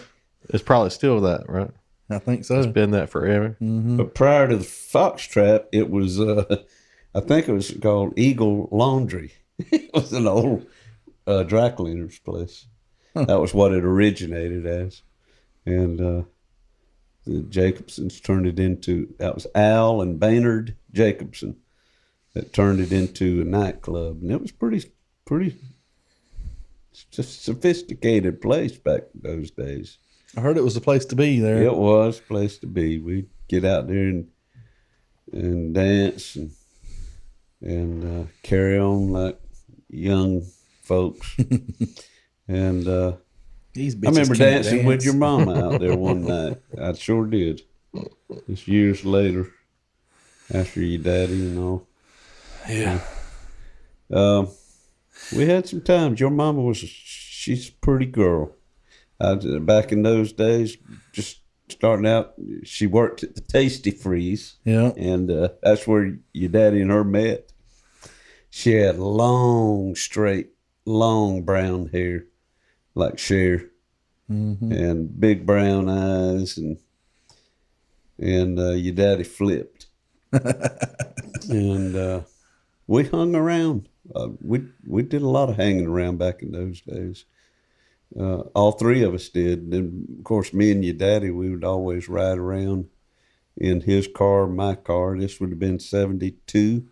It's probably still that, right? I think so. It's been that forever. Mm-hmm. But prior to the Foxtrot, it was, I think it was called Eagle Laundry. It was an old dry cleaner's place. Huh. That was what it originated as. And the Jacobsons turned it into, that was Al and Baynard Jacobson that turned it into a nightclub. And it was pretty just sophisticated place back in those days. I heard it was the place to be there. It was a place to be. We'd get out there and dance and carry on like young folks. And I remember dancing with your mama out there one night. I sure did. Just years later, after your daddy and all. Yeah. We had some times. Your mama she's a pretty girl. Back in those days, just starting out, she worked at the Tasty Freeze. Yeah. And that's where your daddy and her met. She had long, straight, long brown hair, like Cher, and big brown eyes, and your daddy flipped. And we hung around. We did a lot of hanging around back in those days. All three of us did. And then, of course, me and your daddy, we would always ride around in his car, my car. This would have been 72.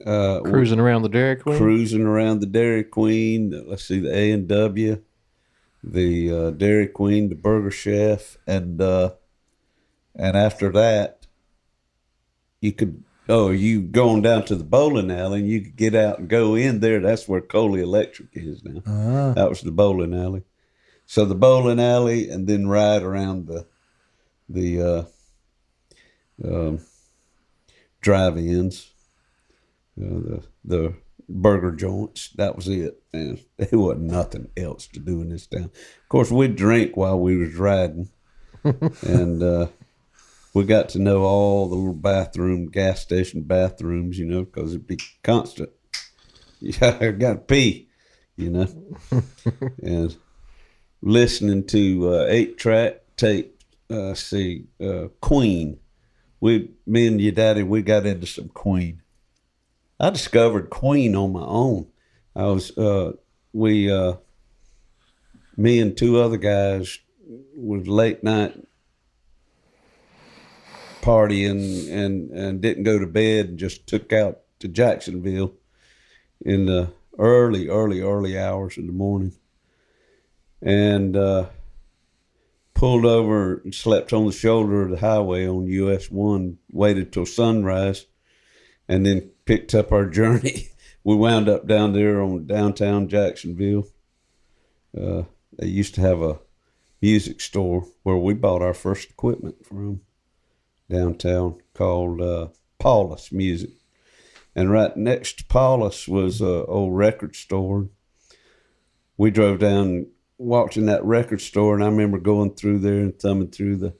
Cruising around the Dairy Queen? Cruising around the Dairy Queen. Let's see, the A&W, the Dairy Queen, the Burger Chef. And after that, you going down to the bowling alley and you could get out and go in there. That's where Coley Electric is now. That was the bowling alley. So the bowling alley and then ride around the drive-ins, the burger joints. That was it. And there wasn't nothing else to do in this town. Of course, we'd drink while we was riding. And we got to know all the little gas station bathrooms, because it'd be constant. Yeah, I got to pee, and listening to 8-track tape, Queen. Me and your daddy, we got into some Queen. I discovered Queen on my own. Me and two other guys was late night partying and didn't go to bed and just took out to Jacksonville in the early hours of the morning and pulled over and slept on the shoulder of the highway on US 1, waited till sunrise, and then picked up our journey. We wound up down there on downtown Jacksonville. They used to have a music store where we bought our first equipment from. Downtown called Paulus Music, and right next to Paulus was an old record store. We drove down watching that record store, and I remember going through there and thumbing through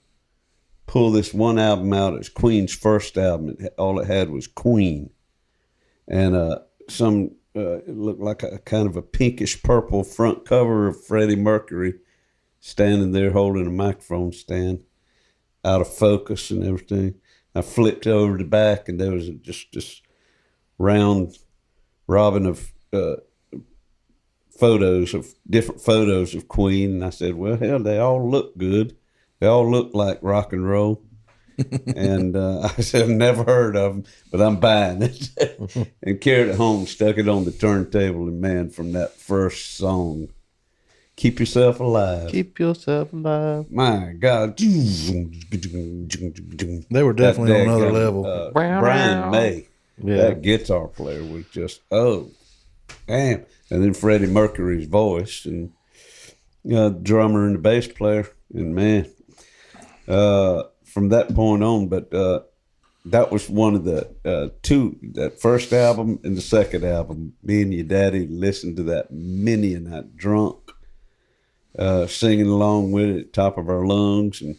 pull this one album out. It's Queen's first album. All it had was Queen, and it looked like a kind of a pinkish purple front cover of Freddie Mercury standing there holding a microphone stand, out of focus and everything. I flipped over the back, and there was just this round robin of different photos of Queen. And I said, well, hell, they all look good. They all look like rock and roll. And I said, I've never heard of them, but I'm buying it. And carried it home, stuck it on the turntable, and man, from that first song, Keep Yourself Alive. Keep yourself alive. My God. They were definitely on another level. Brian May, Yeah. that guitar player was just, oh, damn. And then Freddie Mercury's voice, and drummer and the bass player. And man, from that point on, but that was one of the that first album and the second album. Me and your daddy listened to that many a night drunk. singing along with it at the top of our lungs, and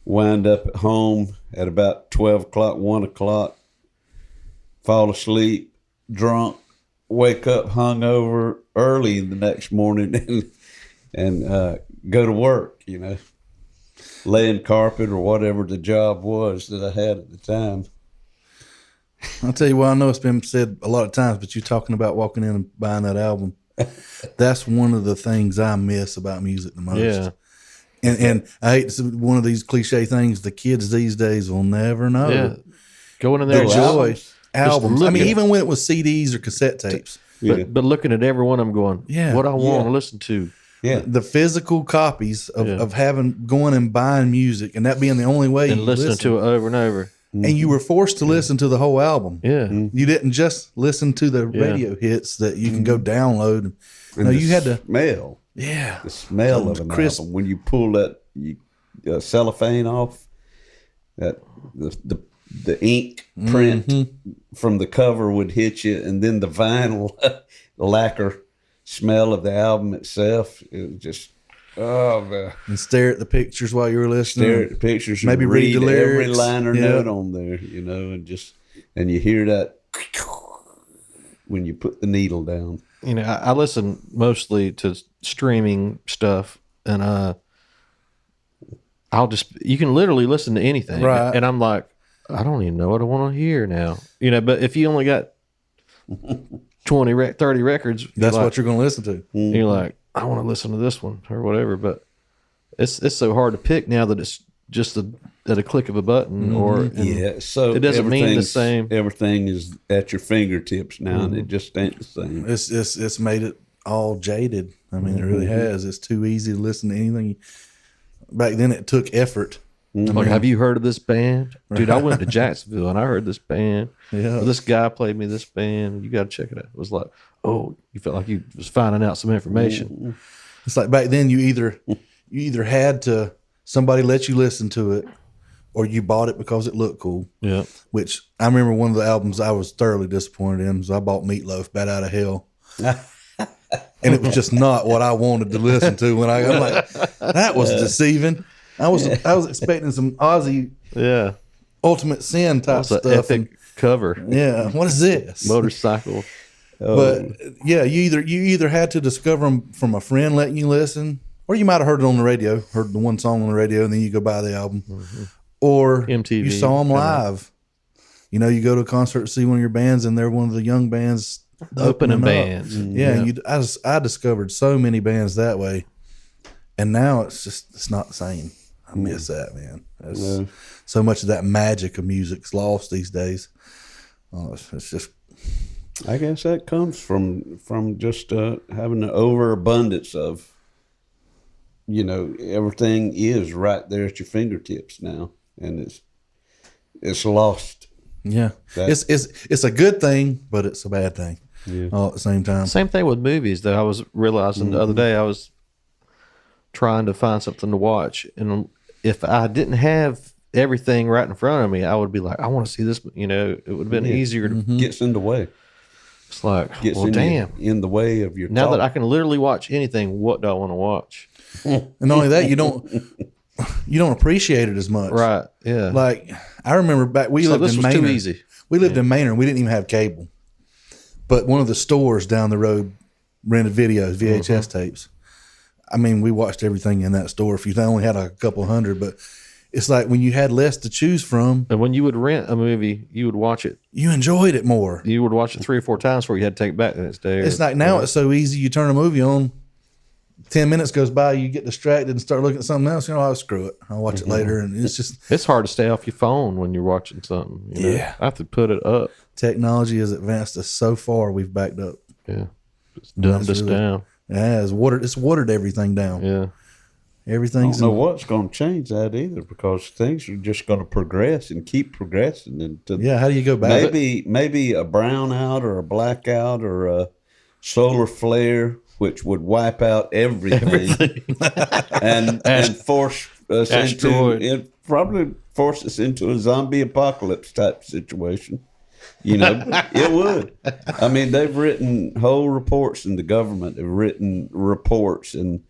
wind up at home at about 12 o'clock, 1 o'clock, fall asleep, drunk, wake up hungover early the next morning and go to work, laying carpet or whatever the job was that I had at the time. I'll tell you what, I know it's been said a lot of times, but you talking about walking in and buying that album. That's one of the things I miss about music the most. Yeah. And I hate to say one of these cliche things the kids these days will never know. Yeah. Going in there, The joy. Albums. I mean, looking- even when it was CDs or cassette tapes. but looking at every one of them going, Yeah. what I want Yeah. to listen to. Yeah. The physical copies of having going and buying music and that being the only way And you listening listen. to it over and over. And you were forced to listen to the whole album. Yeah. You didn't just listen to the radio hits that you can go download. No, you had to. Smell. Yeah. The smell of an crisp. album when you pull that cellophane off, that the ink print from the cover would hit you, and then the vinyl, the lacquer smell of the album itself. It was just, oh man! And stare at the pictures while you were listening. Stare at the pictures, Maybe and read the every lyrics. liner Yeah. note on there, and you hear that when you put the needle down. I listen mostly to streaming stuff, and you can literally listen to anything. Right. And I'm like, I don't even know what I want to hear now. But if you only got 30 records, That's what you're going to listen to. you're like, I want to listen to this one or whatever. But it's so hard to pick now that it's just at a click of a button, So it doesn't mean the everything's- same. Everything is at your fingertips now, and it just ain't the same. It's made it all jaded. I mean, it really has. It's too easy to listen to anything. Back then, it took effort. Like, have you heard of this band? Dude, I went to Jacksonville and I heard this band. Yeah. Well, this guy played me this band. You got to check it out. It was like, oh, you felt like you was finding out some information. It's like back then, you either had to somebody let you listen to it, or you bought it because it looked cool. Yeah. Which I remember one of the albums I was thoroughly disappointed in was I bought Meatloaf, Bat Out of Hell. And it was just not what I wanted to listen to when I'm like, that was deceiving. I was expecting some Ozzy Yeah. Ultimate Sin type That's an stuff. epic cover. Yeah, what is this? Motorcycle. But yeah, you either had to discover them from a friend letting you listen, or you might have heard it on the radio, heard the one song on the radio, and then you go buy the album, or MTV. you saw them live. You go to a concert to see one of your bands, and they're one of the young bands Opening up. bands. Yeah, I discovered so many bands that way, and now it's not the same. I miss that, man. So much of that magic of music's lost these days. Oh, it's just. I guess that comes from just having an overabundance of, everything is right there at your fingertips now, and it's lost. Yeah, it's a good thing, but it's a bad thing all at the same time. Same thing with movies, though. I was realizing the other day, I was trying to find something to watch, and if I didn't have everything right in front of me, I would be like, I want to see this. It would have been easier to. Gets in the way. It's like, Gets well, in damn. in the way of your. Now talk. that I can literally watch anything, what do I want to watch? And not only that, you don't appreciate it as much. Right? Yeah. Like I remember back we So lived this in was Maynard. too easy. We lived in Maynard. And we didn't even have cable, but one of the stores down the road rented videos, VHS tapes. I mean, we watched everything in that store. If you only had a couple hundred, but it's like when you had less to choose from, And when you would rent a movie, you would watch it. you enjoyed it more. You would watch it 3 or 4 times before you had to take it back the next day. It's like now it's so easy. You turn a movie on, 10 minutes goes by, you get distracted and start looking at something else. I'll screw it. I'll watch it later. And it's just It's hard to stay off your phone when you're watching something. Yeah. I have to put it up. technology has advanced us so far. We've backed up. Yeah. It's dumbed us really- down. It has watered. It's watered everything down. Yeah. I Everything's don't know what's going to change that either, because things are just going to progress and keep progressing. Into yeah. How do you go back? maybe a brownout or a blackout or a solar flare, which would wipe out everything, and force us Asteroid. probably force us into a zombie apocalypse type situation. It would. I mean, they've written whole reports in the government. They've written reports, and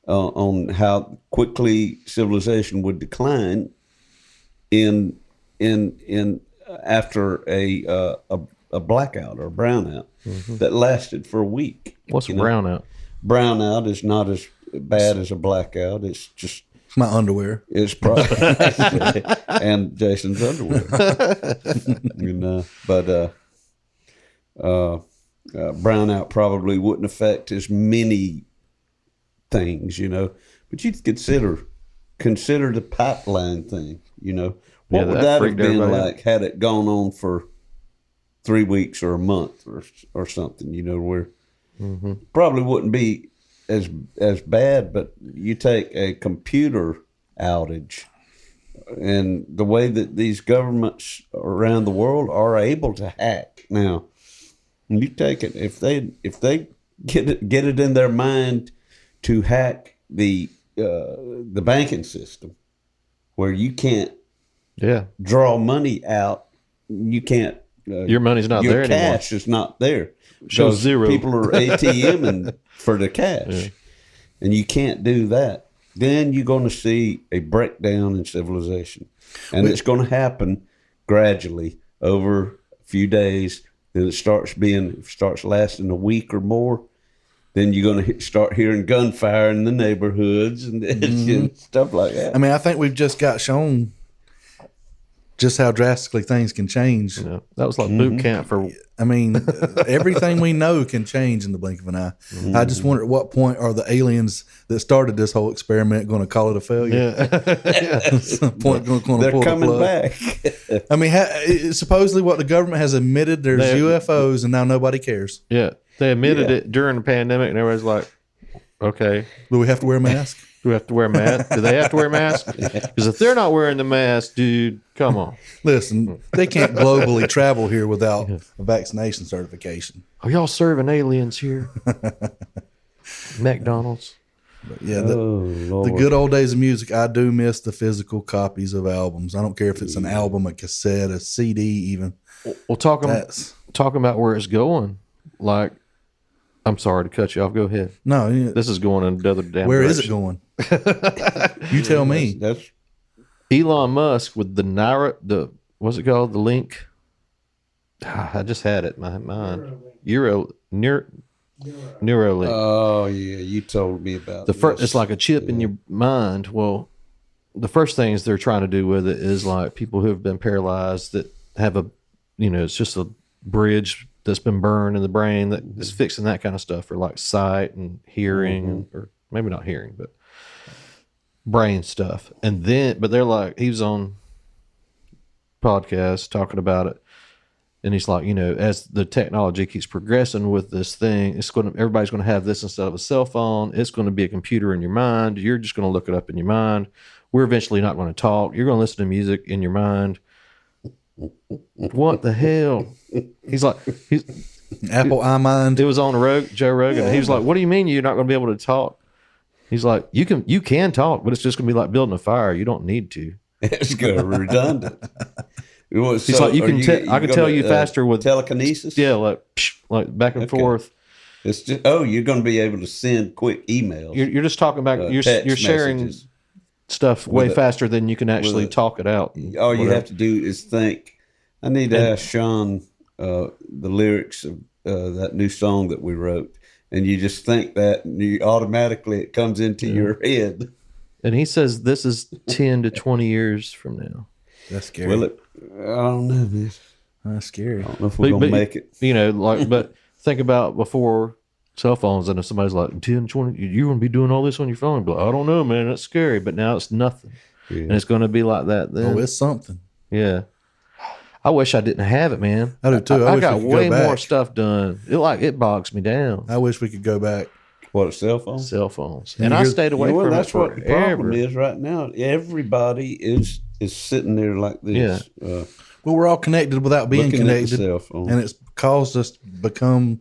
on how quickly civilization would decline in after a blackout or a brownout that lasted for a week. What's a brownout? Brownout is not as bad as a blackout. It's just It's my underwear. it's probably and Jason's underwear. But brownout probably wouldn't affect as many things, But you'd consider the pipeline thing, What would that have been like had it gone on for 3 weeks or a month or something, where probably wouldn't be as bad, but you take a computer outage and the way that these governments around the world are able to hack now, and you take it, if they get it in their mind to hack the banking system where you can't draw money out, you can't. Your money's not there anymore. Your cash is not there. Shows zero. People are ATMing for the cash, and you can't do that. Then you're going to see a breakdown in civilization, and it's going to happen gradually over a few days. Then it starts lasting a week or more. Then you're going to start hearing gunfire in the neighborhoods and stuff like that. I mean, I think we've just got shown just how drastically things can change. That was like boot camp for. I mean, everything we know can change in the blink of an eye. I just wonder at what point are the aliens that started this whole experiment going to call it a failure? At some point, going to They're pull coming the plug. back. I mean, supposedly what the government has admitted, there's UFOs, and now nobody cares. Yeah, they admitted it during the pandemic, and everybody's like, "Okay, do we have to wear a mask? Do we have to wear a mask? Do they have to wear a mask? Because if they're not wearing the mask, dude, come on." Listen, they can't globally travel here without a vaccination certification. Are y'all serving aliens here? McDonald's. But yeah, the good old days of music. I do miss the physical copies of albums. I don't care if it's an album, a cassette, a CD, even. Well, talking about where it's going, like, I'm sorry to cut you off. Go ahead. No, this is going in another damn Where direction. is it going? You tell me. That's Elon Musk with the what's it called? The link. I just had it in my mind. Neuralink. Oh yeah, you told me about the first. It's like a chip in your mind. Well, the first things they're trying to do with it is like people who have been paralyzed that have it's just a bridge that's been burned in the brain that is fixing that kind of stuff for like sight and hearing, or maybe not hearing, but brain stuff. And then, but they're like, he was on podcast talking about it. And he's like, as the technology keeps progressing with this thing, everybody's going to have this instead of a cell phone. It's going to be a computer in your mind. You're just going to look it up in your mind. We're eventually not going to talk. You're going to listen to music in your mind. What the hell? He's like, Apple iMind. It was on Joe Rogan. And he was like, "What do you mean you're not going to be able to talk?" He's like, "You can talk, but it's just going to be like building a fire. You don't need to." It's going to be redundant. He's like, I can tell you faster with telekinesis. Yeah, like back and forth. It's just you're going to be able to send quick emails. You're just talking about you're sharing messages. Stuff way faster than you can actually talk it out. All you have to do is think. I need to ask Sean the lyrics of that new song that we wrote, and you just think that, and you automatically it comes into your head. And he says this is 10 to 20 years from now. That's scary. Well, I don't know, man. That's scary. I don't know if we're gonna make it. But think about before cell phones, and if somebody's like 10, 20, you're going to be doing all this on your phone. But I don't know, man. That's scary. But now it's nothing, and it's going to be like that then. Oh, it's something. Yeah. I wish I didn't have it, man. I do too. I got way more stuff done. It bogs me down. I wish we could go back. What, a cell phone? Cell phones. And I stayed away from that's it what the forever. problem is right now. Everybody is sitting there like this. Well, we're all connected without being looking at the connected, cell phone. and it's caused us to become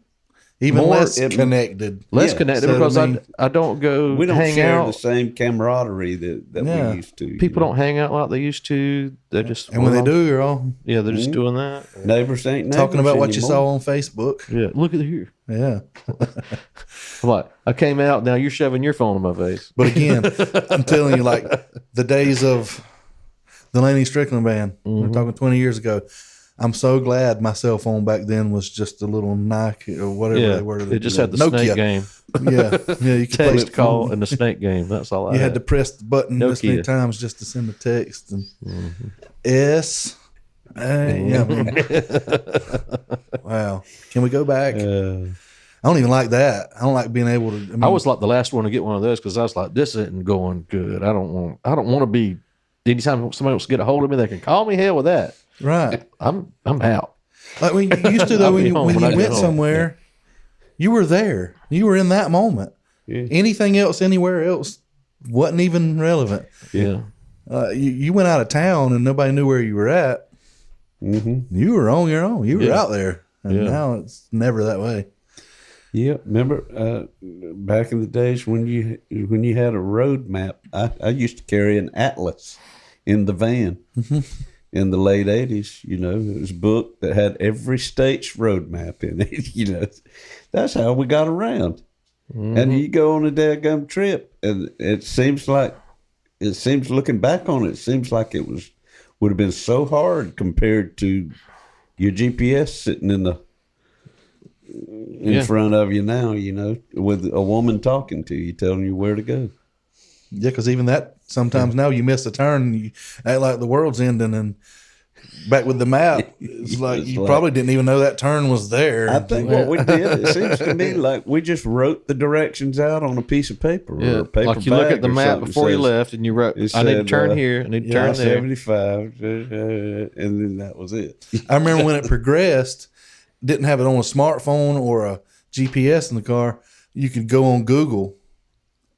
even more, less connected. Less Yeah, connected so because to me- I don't go We don't hang share out. the same camaraderie that Yeah. we used to. People don't hang out like they used to. They're just And when they do, you're all yeah, they're just doing that. Neighbors ain't neighbors talking about what you anymore. saw on Facebook. Yeah, look at here. Yeah. I'm like, I came out. Now you're shoving your phone in my face. But again, I'm telling you, like the days of the Laney Strickland band, we're talking 20 years ago. I'm so glad my cell phone back then was just a little Nike or whatever Yeah, they were. it just had the Nokia. snake game, Yeah, you could play text call, and the snake game. That's all I You had. had to press the button this many Nokia. times just to send a text. And S. Yeah, I mean, wow. Can we go back? I don't even like that. I don't like being able to. I, mean, I was like the last one to get one of those because I was like, this isn't going good. I don't want to be. Anytime somebody wants to get a hold of me, they can call me. Hell with that. right. I'm out. Like when you used to, though, I'll when be you, home when when you I get went home. somewhere, you were there. You were in that moment. Yeah. Anything else, anywhere else, wasn't even relevant. Yeah. You went out of town and nobody knew where you were at. Mm-hmm. You were on your own. You were Yeah. out there. And Yeah. now it's never that way. Yeah, remember back in the days when you had a road map? I used to carry an atlas in the van in the late '80s. You know, it was a book that had every state's road map in it. You know, that's how we got around. And you go on a daggum trip, and it seems looking back on it, it seems like would have been so hard compared to your GPS sitting in Yeah. front of you now, you know, with a woman talking to you, telling you where to go. Yeah, because even that, sometimes now you miss a turn and you act like the world's ending. And back with the map, it's like It's you like- probably didn't even know that turn was there. I think what we did, it seems to me like we just wrote the directions out on a piece of paper or Yeah. a paper Like you look bag at the or map something. before you Says, left, and you wrote, it "I need to said, turn here. I need to turn there." 75, and then that was it. I remember when it progressed, didn't have it on a smartphone or a GPS in the car. You could go on Google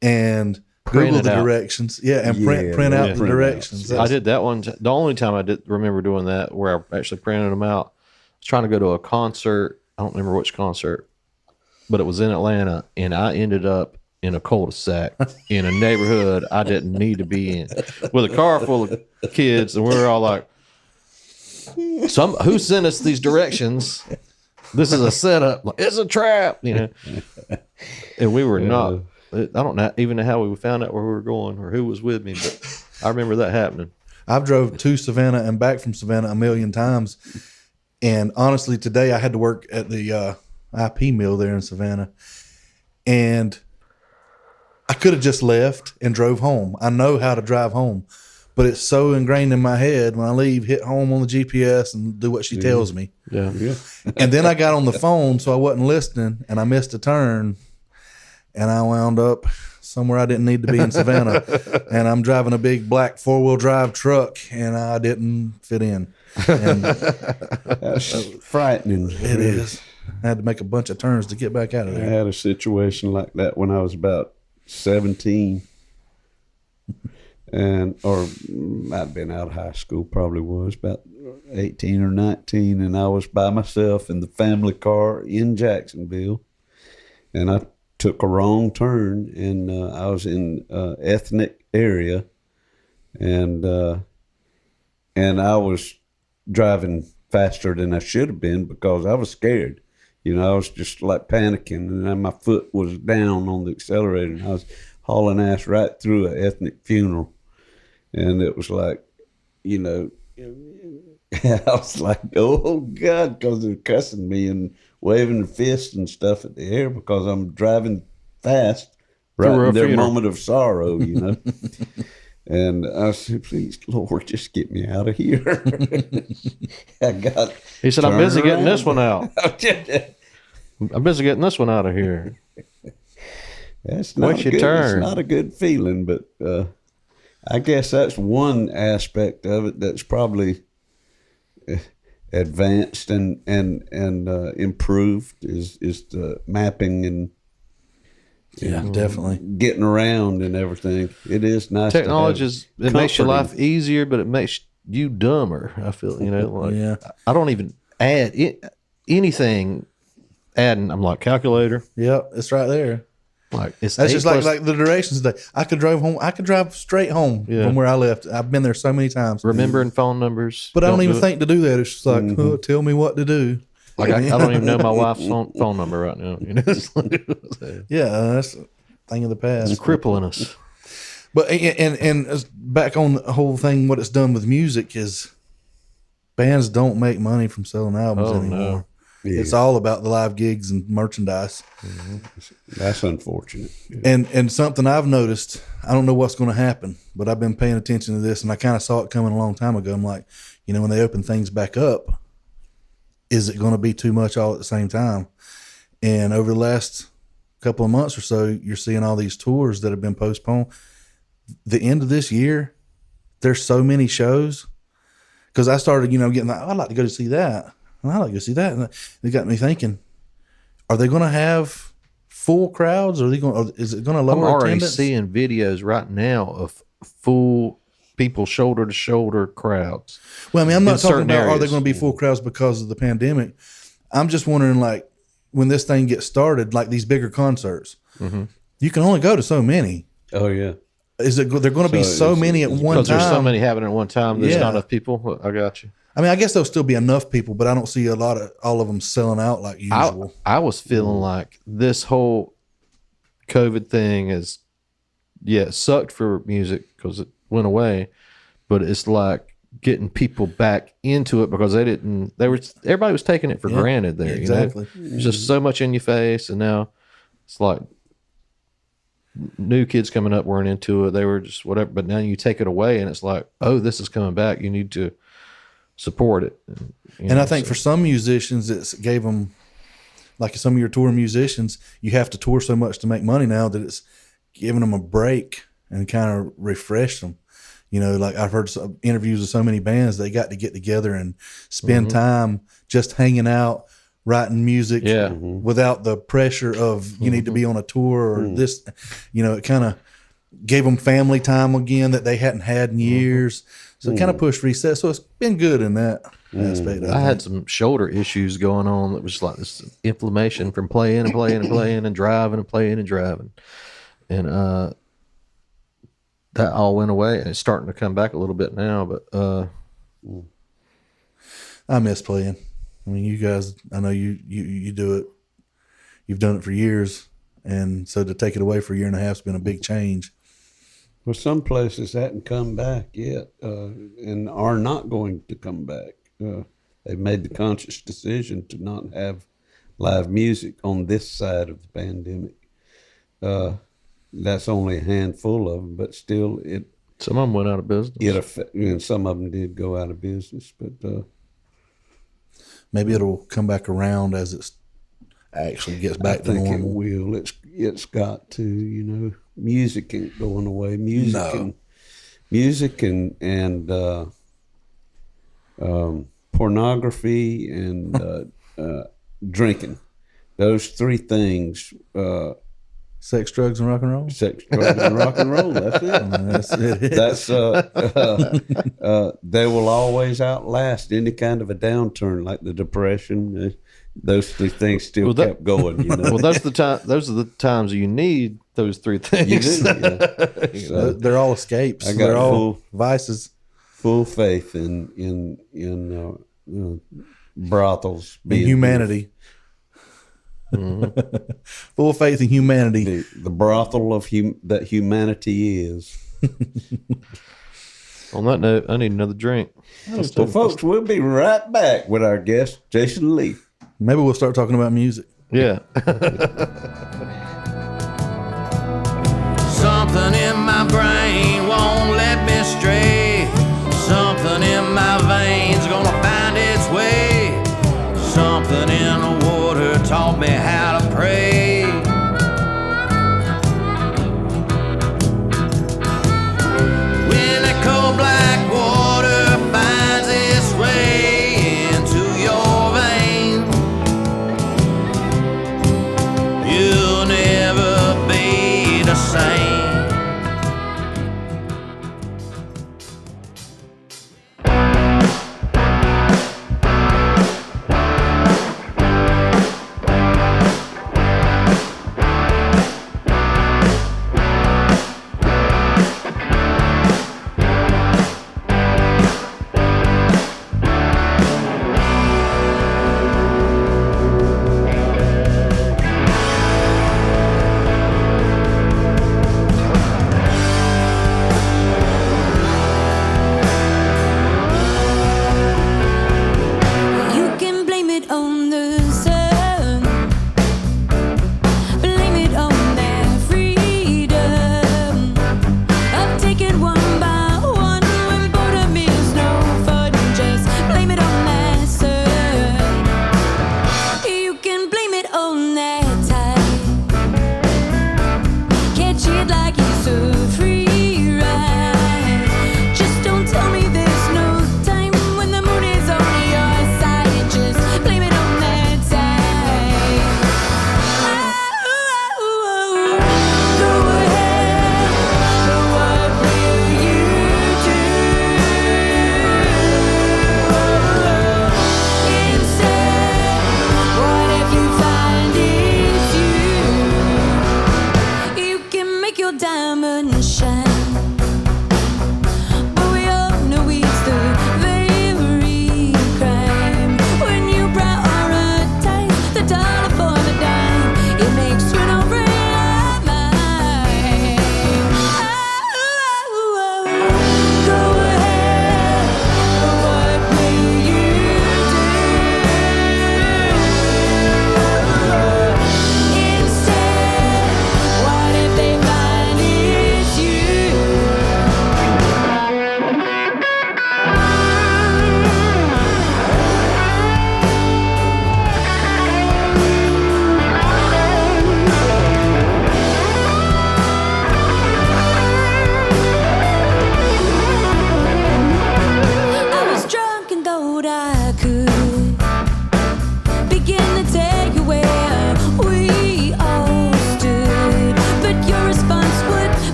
and Print Google it the out. directions. Yeah, and Yeah, print out yeah. the Print directions. I did that one. The only time I did remember doing that, where I actually printed them out, I was trying to go to a concert. I don't remember which concert, but it was in Atlanta, and I ended up in a cul-de-sac in a neighborhood I didn't need to be in, with a car full of kids, and we were all like, who sent us these directions? This is a setup. Like, it's a trap, you know. And we were not. I don't even know how we found out where we were going or who was with me, but I remember that happening. I've drove to Savannah and back from Savannah a million times. And honestly, today I had to work at the IP mill there in Savannah. And I could have just left and drove home. I know how to drive home. But it's so ingrained in my head when I leave, hit home on the GPS and do what she tells me. Yeah. And then I got on the phone, so I wasn't listening, and I missed a turn. And I wound up somewhere I didn't need to be in Savannah. And I'm driving a big black 4-wheel drive truck, and I didn't fit in. And That's frightening. it is. I had to make a bunch of turns to get back out of I there. had a situation like that when I was about 17. Or might have been out of high school, probably was about 18 or 19, and I was by myself in the family car in Jacksonville, and I took a wrong turn, and I was in ethnic area, and I was driving faster than I should have been because I was scared. You know, I was just like panicking, and then my foot was down on the accelerator, and I was hauling ass right through an ethnic funeral. And it was like, you know, I was like, oh, God, because they're cussing me and waving their fists and stuff at the air because I'm driving fast right Through a in their funeral. moment of sorrow, you know. And I said, please, Lord, just get me out of here. I got. He said, "I'm turned busy getting this around. one out. I'm busy getting this one out of here." That's not What's your good. turn? It's not a good feeling, but I guess that's one aspect of it that's probably advanced and improved is the mapping and Yeah, definitely. getting around and everything. It is nice. Technology it makes your life comforting. easier, but it makes you dumber. I feel, you know, like Yeah. I don't even add anything adding. I'm like, calculator. Yep, it's right there. Like it's That's 8 just plus- like the directions today. I could drive home. I could drive straight home from where I left. I've been there so many times. remembering phone numbers. But I don't even do it. think to do that. It's just like, oh, tell me what to do. Like I don't even know my wife's phone number right now. You know, it's like, Yeah, that's a thing of the past. it's crippling us. But and back on the whole thing, what it's done with music is bands don't make money from selling albums anymore. No. Yeah. It's all about the live gigs and merchandise. That's unfortunate. Yeah. And something I've noticed, I don't know what's going to happen, but I've been paying attention to this, and I kind of saw it coming a long time ago. I'm like, when they open things back up, is it going to be too much all at the same time? And over the last couple of months or so, you're seeing all these tours that have been postponed. The end of this year, there's so many shows. Because I started, getting like, I'd like to go to see that. And I'd like to go see that. And it got me thinking, are they going to have full crowds? Or is it going to lower I'm already attendance? seeing videos right now of full people shoulder to shoulder crowds. Well, I'm in not talking certain about are they areas. going to be full crowds because of the pandemic. I'm just wondering, like, when this thing gets started, like these bigger concerts, you can only go to so many. Oh yeah. Is it? They're going to be so many at one Because there's so time. many happening at one time. There's Yeah. not enough people. Well, I got you. I mean, I guess there'll still be enough people, but I don't see all of them selling out like usual. I was feeling like this whole COVID thing is, it sucked for music because it went away, but it's like getting people back into it because everybody was taking it for granted there. exactly. It's just so much in your face, and now it's like new kids coming up weren't into it. They were just whatever, but now you take it away, and it's like, oh, this is coming back. You need to support it. And I think for some musicians, it's gave them, like some of your tour musicians, you have to tour so much to make money now that it's giving them a break and kind of refresh them. Like I've heard some interviews of so many bands, they got to get together and spend time just hanging out, writing music without the pressure of you need to be on a tour or this. It kind of gave them family time again that they hadn't had in years. So it kind of pushed reset. So it's been good in that aspect. I had some shoulder issues going on that was like this inflammation from playing and playing and playing and driving and playing and driving. And that all went away, and it's starting to come back a little bit now. But I miss playing. I mean, you guys, I know you do it. You've done it for years. And so to take it away for a year and a half has been a big change. Well, some places hadn't come back yet and are not going to come back. They've made the conscious decision to not have live music on this side of the pandemic. That's only a handful of them, but still, some of them went out of business. And some of them did go out of business. But maybe it'll come back around as it actually gets back to normal. I think it will. It's got to. Music ain't going away. Music and pornography and drinking. Those three things. Sex, drugs, and rock and roll. Sex, drugs, and rock and roll. That's it. That's They will always outlast any kind of a downturn, like the Depression. Those three things still kept going. Well, those are the times you need those three things. So they're all escapes. They're all vices. Full faith in brothels. In humanity. Full faith in humanity. The brothel of that humanity is. On that note, I need another drink. Well, folks, we'll be right back with our guest, Jason Lee. Maybe we'll start talking about music. Yeah. Something in my brain won't let me stray. Something in my veins gonna find its way. Something in the water taught me how to pray. When that cold black water finds its way into your veins, you'll never be the same.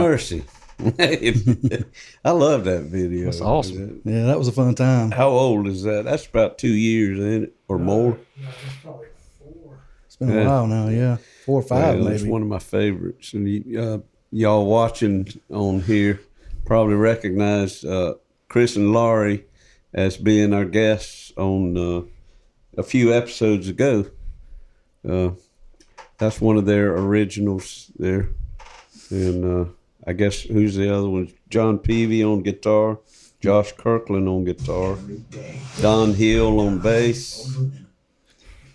mercy. I love that video. That's awesome. Yeah, that was a fun time. How old is that? That's about 2 years, ain't it? Or more? No, it's probably 4. It's been a while now, yeah. 4 or 5 Well, it's maybe. one of my favorites. And y'all watching on here probably recognize Chris and Laurie as being our guests on a few episodes ago. That's one of their originals there. And I guess who's the other one? John Peavy on guitar, Josh Kirkland on guitar, Don Hill on bass.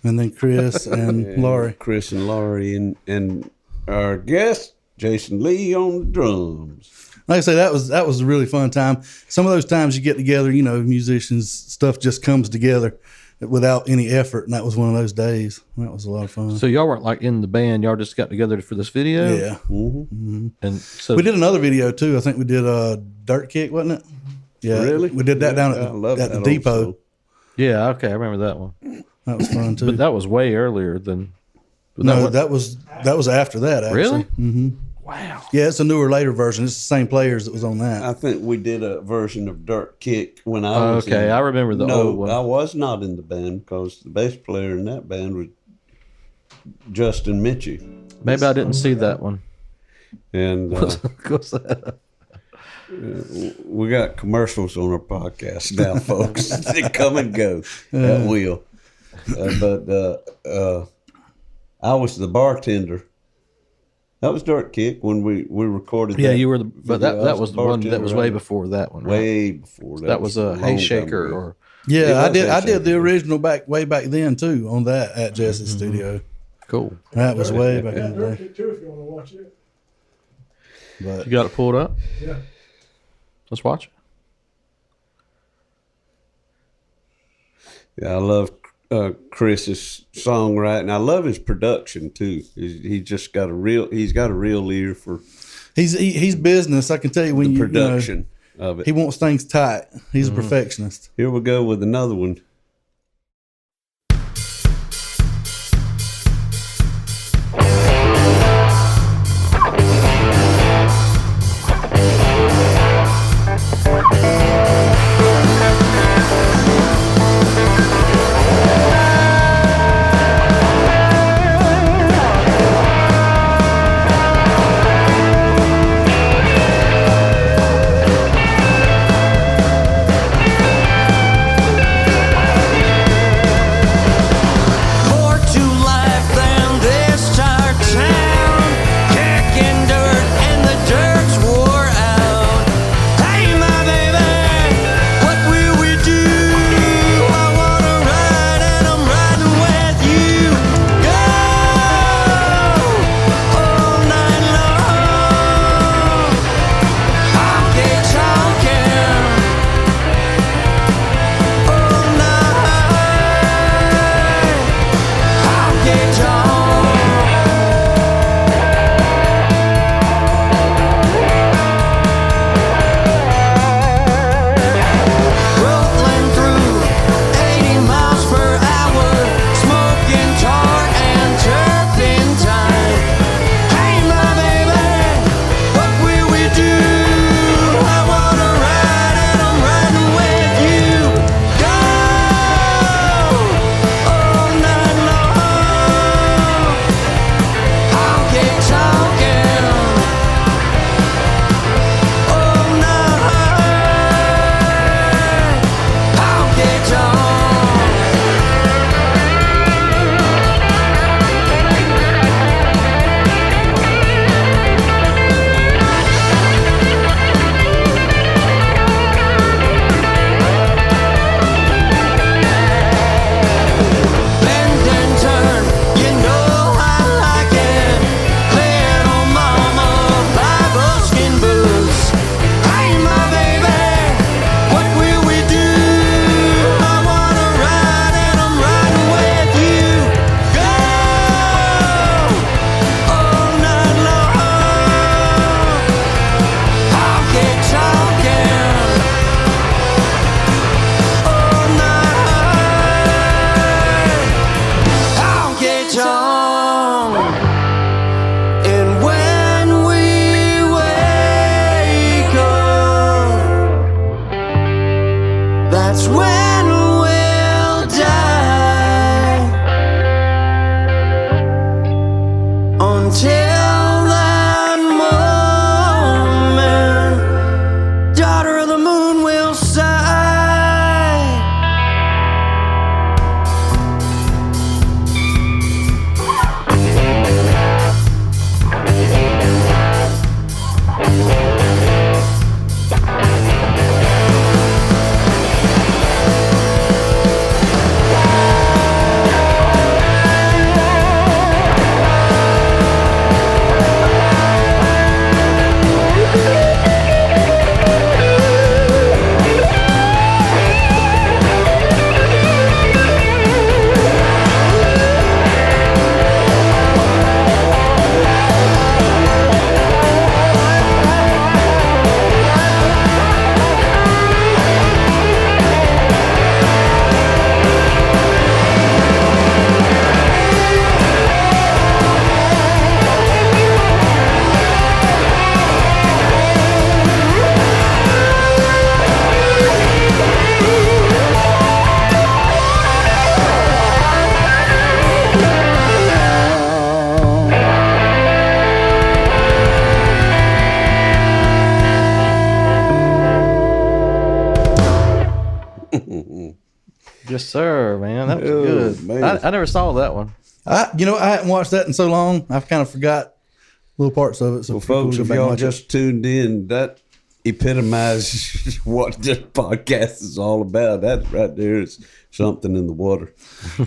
And then Chris and Laurie. Chris and Laurie and our guest, Jason Lee on the drums. Like I say, that was a really fun time. Some of those times you get together, you know, musicians, stuff just comes together without any effort, and that was one of those days. That was a lot of fun. So y'all weren't like in the band. Y'all just got together for this video. Yeah. And so We did another video too. I think we did Dirt Kick, wasn't it? Yeah. Really? We did that down I love at the that depot. also. yeah, okay, I remember that one. That was fun too. But that was way earlier than. No, that was after that. Actually. Really? Mm-hmm. Wow. Yeah, it's a newer, later version. It's the same players that was on that. I think we did a version of Dirt Kick when I was Okay, in, I remember the old one. I was not in the band because the bass player in that band was Justin Mitchell. Maybe I didn't see that one. And What's that? we got commercials on our podcast now, folks. They come and go at will. But I was the bartender. That was Dirt Kick when we recorded. Yeah, that you were but video. that I was the one that bartender, was way before that one. Right? Way before that. That was a long hay time shaker ago. or Yeah, It was I did the actually- original way back then too on that at Jesse's studio. cool. That was way back in the Dirt day. Kick too, if you want to watch it. But You got it pulled up? Yeah. Let's watch it. Yeah, I love Chris's songwriting. I love his production too. He just got he's got a real ear for he's business. I can tell you when the you production of it. he wants things tight. He's a perfectionist. Here we go with another one. Yes, sir, man. That was Oh, good. man. I never saw that one. I hadn't watched that in so long. I've kind of forgot little parts of it. So Well, it's pretty cool folks, to go if back and y'all watch it. just tuned in, that epitomizes what this podcast is all about. That right there is something in the water.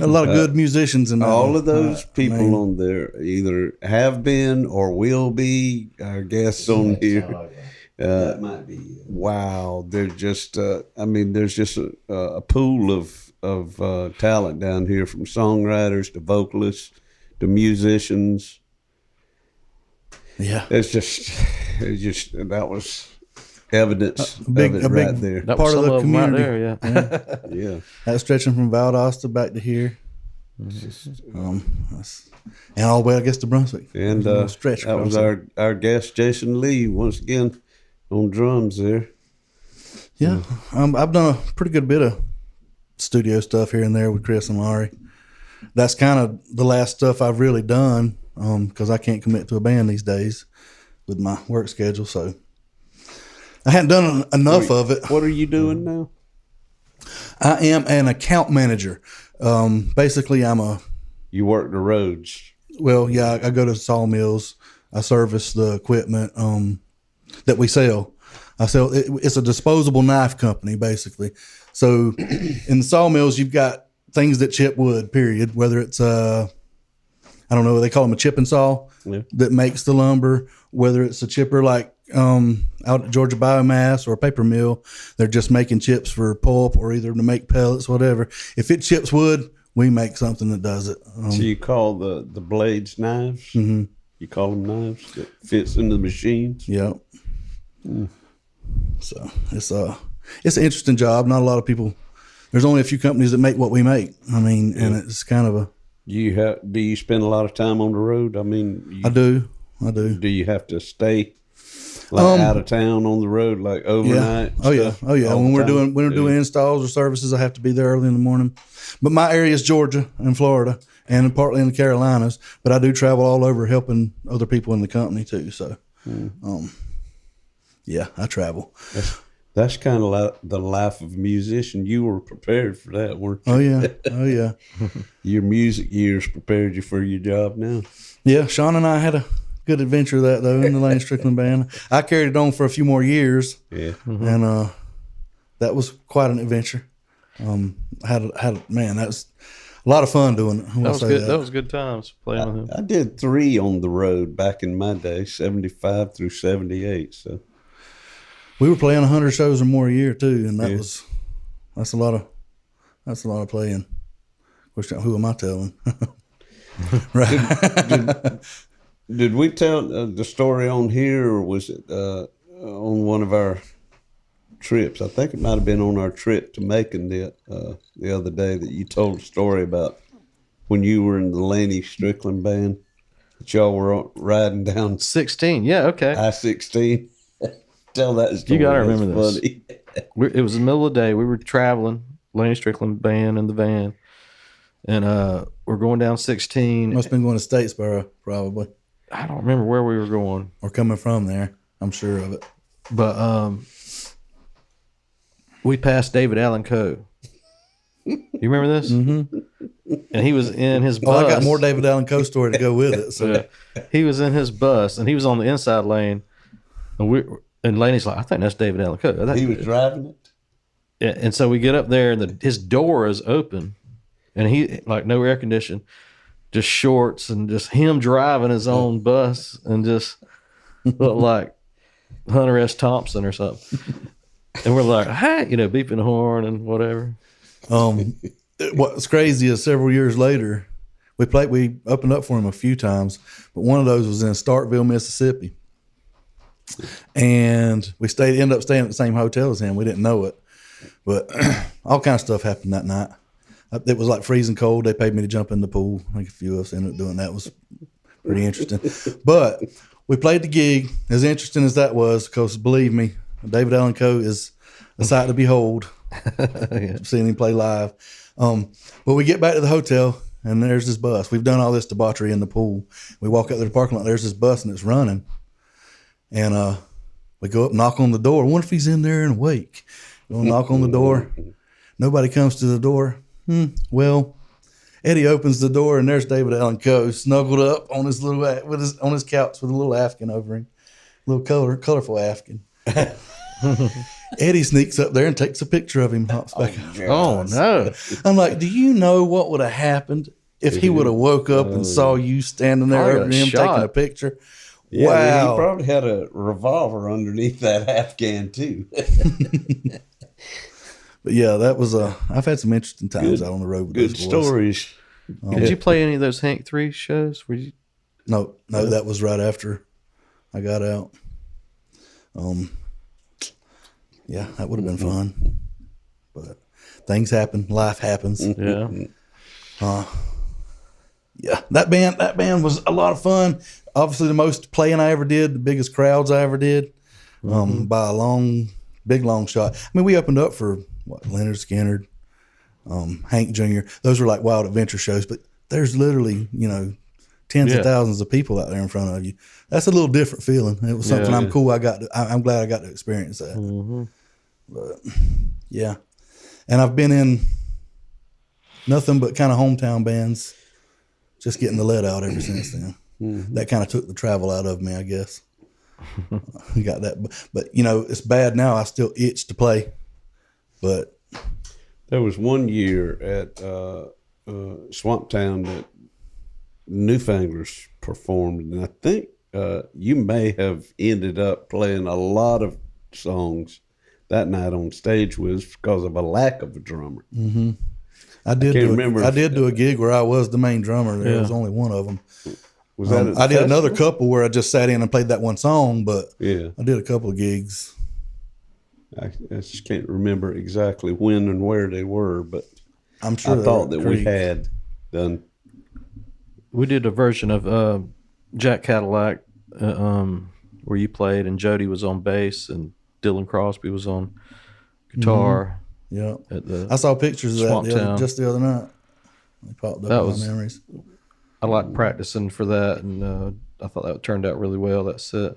A lot of good musicians in that All one. of those people man. on there either have been or will be our guests on here. That might be. Wow, they're just. There's just a pool of talent down here, from songwriters to vocalists to musicians. Yeah. It's just that was evidence A big of it right there. That Part was of some the of them right community. there, yeah. Yeah. That's stretching from Valdosta back to here. And all the way, I guess, to Brunswick. And There's a little stretch that was across our guest, Jason Lee, once again on drums there. Yeah. I've done a pretty good bit of studio stuff here and there with Chris and Laurie. That's kind of the last stuff I've really done because I can't commit to a band these days with my work schedule. So I hadn't done enough of it. What are you doing now? I am an account manager. Basically, You work the roads. I go to sawmills. I service the equipment that we sell. It's a disposable knife company, basically. So in the sawmills, you've got things that chip wood, period. Whether it's, I don't know, they call them a chipping saw that makes the lumber. Whether it's a chipper like out at Georgia Biomass or a paper mill, they're just making chips for pulp or either to make pellets, whatever. If it chips wood, we make something that does it. So you call the blades knives? Mm-hmm. You call them knives that fits into the machines? Yeah. So it's an interesting job. Not a lot of people. There's only a few companies that make what we make. I mean, and it's kind of Do you spend a lot of time on the road? I mean, I do. Do you have to stay out of town on the road, like overnight? Yeah. Oh yeah. When we're doing installs or services, I have to be there early in the morning. But my area is Georgia and Florida, and partly in the Carolinas. But I do travel all over helping other people in the company too. So, yeah, I travel. That's kind of like the life of a musician. You were prepared for that, weren't you? Oh yeah. Oh yeah. Your music years prepared you for your job now. Yeah. Sean and I had a good adventure of that though in the Lane Strickland band. I carried it on for a few more years. Yeah. And that was quite an adventure. Man, that was a lot of fun doing it. That was good. That was good times playing with him. I did 3 on the road back in my day, 75 through 78. So we were playing 100 shows or more a year too, and that's a lot of playing. Of course, who am I telling? Right. Did we tell the story on here, or was it on one of our trips? I think it might have been on our trip to Macon the other day that you told a story about when you were in the Laney Strickland band that y'all were riding down 16. Yeah. Okay. I-16. Tell that story. You got to remember That's this. funny. It was the middle of the day. We were traveling, Laney Strickland band in the van, and we're going down 16. Must have been going to Statesboro, probably, I don't remember where we were going, or coming from there. I'm sure of it. but we passed David Allen Coe. You remember this? Mm-hmm. And he was in his bus. Oh, I got more David Allen Coe story to go with it. So Yeah. He was in his bus, and he was on the inside lane, and Laney's like, I think that's David Allen Coe. He was driving it? Yeah, and so we get up there, and his door is open, and he, like, no air condition, just shorts, and just him driving his own bus, and just looked like Hunter S. Thompson or something. And we're like, hey, beeping the horn and whatever. What's crazy is several years later, we opened up for him a few times, but one of those was in Starkville, Mississippi. And we ended up staying at the same hotel as him. We didn't know it, but all kinds of stuff happened that night. It was like freezing cold. They paid me to jump in the pool. I think a few of us ended up doing that. It was pretty interesting. But we played the gig. As interesting as that was, because believe me, David Allen Coe is a sight to behold. Seeing him play live. But we get back to the hotel, and there's this bus. We've done all this debauchery in the pool. We walk out to the parking lot. There's this bus, and it's running. And we go up, knock on the door. I wonder if he's in there and awake. Go knock on the door. Nobody comes to the door. Well, Eddie opens the door and there's David Allen Coe snuggled up on his little on his couch with a little Afghan over him, little colorful Afghan. Eddie sneaks up there and takes a picture of him. Hops back. Oh no! I'm like, do you know what would have happened if he would have woke up and saw you standing there Probably over got him shot. taking a picture? Yeah, Wow. he probably had a revolver underneath that Afghan too. But yeah, that was I've had some interesting times out on the road with Good those boys. stories. Did you play any of those Hank 3 shows? Were you? No, that was right after I got out. Yeah, that would have been fun. But things happen, life happens. Yeah. Yeah, that band was a lot of fun. Obviously, the most playing I ever did, the biggest crowds I ever did, by a big long shot. I mean, we opened up for Leonard Skinner, Hank Jr. Those were like wild adventure shows, but there's literally, tens of thousands of people out there in front of you. That's a little different feeling. It was something I'm glad I got to experience that. Mm-hmm. But yeah, and I've been in nothing but kind of hometown bands, just getting the lead out ever since then. That kind of took the travel out of me, I guess. We got that, but it's bad now. I still itch to play, but There was one year at Swamp Town that Newfanglers performed, and I think you may have ended up playing a lot of songs that night on stage was because of a lack of a drummer. I did do a gig where I was the main drummer. There Yeah. was only one of them. Was that I did another couple where I just sat in and played that one song, but Yeah. I did a couple of gigs. I just can't remember exactly when and where they were, but I'm sure I they thought were that at we Creek. had done. We did a version of Jack Cadillac where you played, and Jody was on bass, and Dylan Crosby was on guitar. Yeah, At the I saw pictures of Swamp that Town. just the other night. They popped up That in was- my memories. I like practicing for that, and I thought that turned out really well. That set.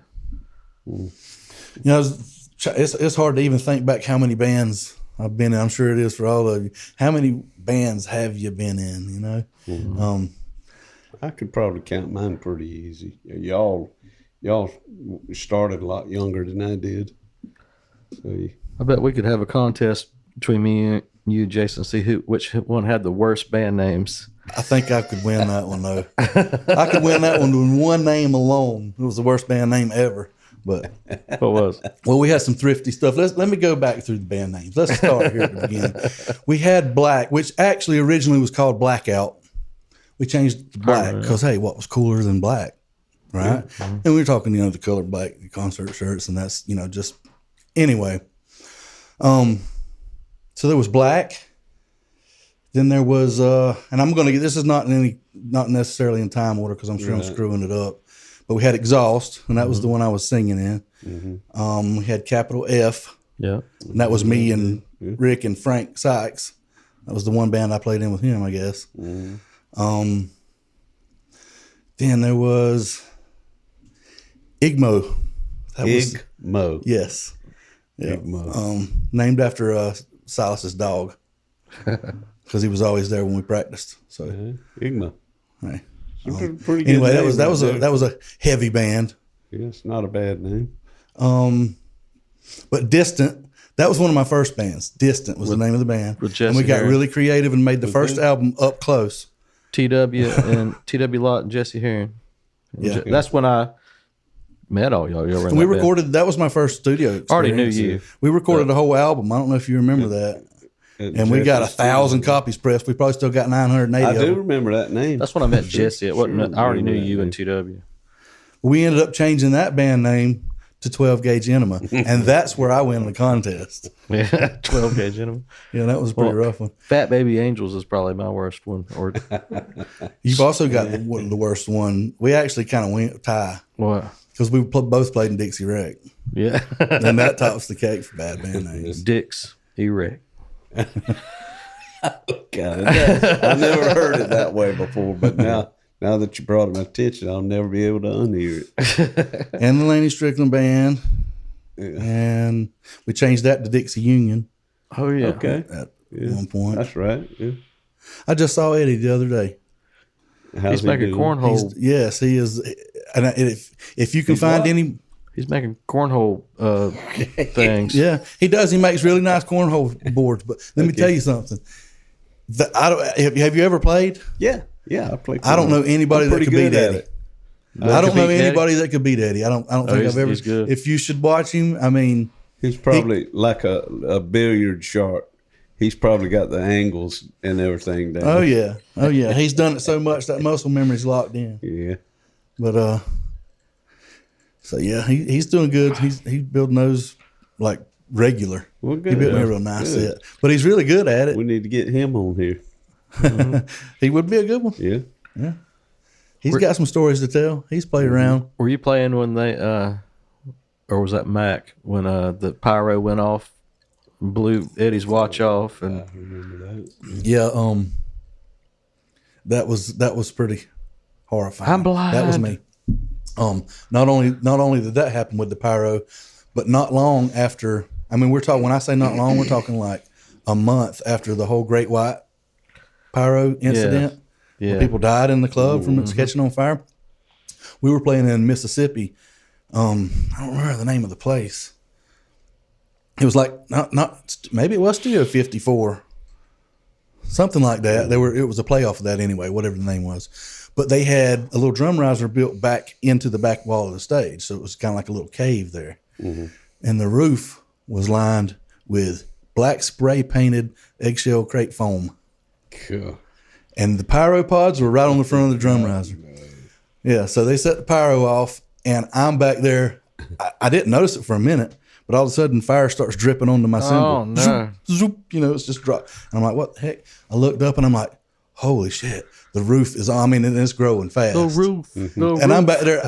It's hard to even think back how many bands I've been in. I'm sure it is for all of you. How many bands have you been in? I could probably count mine pretty easy. Y'all started a lot younger than I did. So I bet we could have a contest between me and you, Jason, see which one had the worst band names. I think I could win that one though. I could win that one with one name alone. It was the worst band name ever. But What was? well, we had some thrifty stuff. Let me go back through the band names. Let's start here at the beginning. We had Black, which actually originally was called Blackout. We changed it to Black because hey, what was cooler than black, right? And we were talking, the color black concert shirts, and that's just anyway. So there was Black. Then there was, and I'm going to get, this is not necessarily in time order because I'm sure I'm screwing it up. But we had Exhaust, and that was the one I was singing in. We had Capital F, Yeah. and that was me and Rick and Frank Sykes. That was the one band I played in with him, I guess. Then there was Igmo. Igmo. Yes. Yeah. Igmo. Named after Silas's dog. Because he was always there when we practiced. So Igmo. hey. Pretty good Anyway, name that right was a heavy band. Yeah, it's not a bad name. But Distant, that was one of my first bands. Distant was the name of the band. with Jesse And we got Herring. really creative and made the first album Up Close. TW and TW Lott and Jesse Herring. Yeah. That's when I met all y'all. Y'all were in And we that band. recorded, that was my first studio experience. Already knew you. We recorded the whole album. I don't know if you remember that. And we got 1,000 copies pressed. We probably still got 980 I of do them. remember that name. That's when I met Jesse. It wasn't. I already knew remember you that and TW. We ended up changing that band name to 12 Gauge Enema. And that's where I win the contest. Yeah, 12 gauge in them. Yeah, that was a pretty rough one. Fat Baby Angels is probably my worst one. Or You've also got the worst one. We actually kind of went tie what? because we both played in Dixie Wreck. Yeah, And that tops the cake for bad band names. Dix Erect. God, I never heard it that way before, but now that you brought it to my attention, I'll never be able to unhear it. And the Laney Strickland Band. And we changed that to Dixie Union Oh yeah. Okay, at Yeah. one point. that's right. Yeah. I just saw Eddie the other day. How's He's he making doing? cornhole. Yes, he is. And if you can He's find what? any, He's making cornhole things. yeah, he does. He makes really nice cornhole boards. But let me tell you something. Have you ever played? Yeah, I play. I don't know anybody I'm that pretty could beat good at Eddie. it. I don't could know beat anybody that could beat Eddie. I don't think he's- I've ever. he's good. If you should watch him, I mean, He's probably like a billiard shark. He's probably got the angles and everything down. oh yeah. He's done it so much that muscle memory's locked in. Yeah. But so yeah, he's doing good. He's building those like regular. Well, He good. built me a real nice Good. set, but he's really good at it. We need to get him on here. He would be a good one. Yeah. He's got some stories to tell. He's played around. Were you playing when they, or was that Mac when the pyro went off, and blew Eddie's watch off, and I remember that. Yeah, that was pretty horrifying. I'm blind. That was me. Not only did that happen with the pyro, but not long after. I mean, we're talking. When I say not long, we're talking like a month after the whole Great White pyro incident. yeah, Where people died in the club from it catching on fire. We were playing in Mississippi. I don't remember the name of the place. It was like not maybe it was Studio 54, something like that. It was a playoff of that anyway, whatever the name was. But they had a little drum riser built back into the back wall of the stage, so it was kind of like a little cave there. And the roof was lined with black spray painted eggshell crate foam. Cool. And the pyro pods were right on the front of the drum riser. Yeah, so they set the pyro off, and I'm back there. I didn't notice it for a minute, but all of a sudden, fire starts dripping onto my cymbal. Oh, no. Zoop, zoop, it's just dropped. And I'm like, what the heck? I looked up, and I'm like, holy shit, the roof is on. I mean, and it's growing fast. the roof. And I'm back there.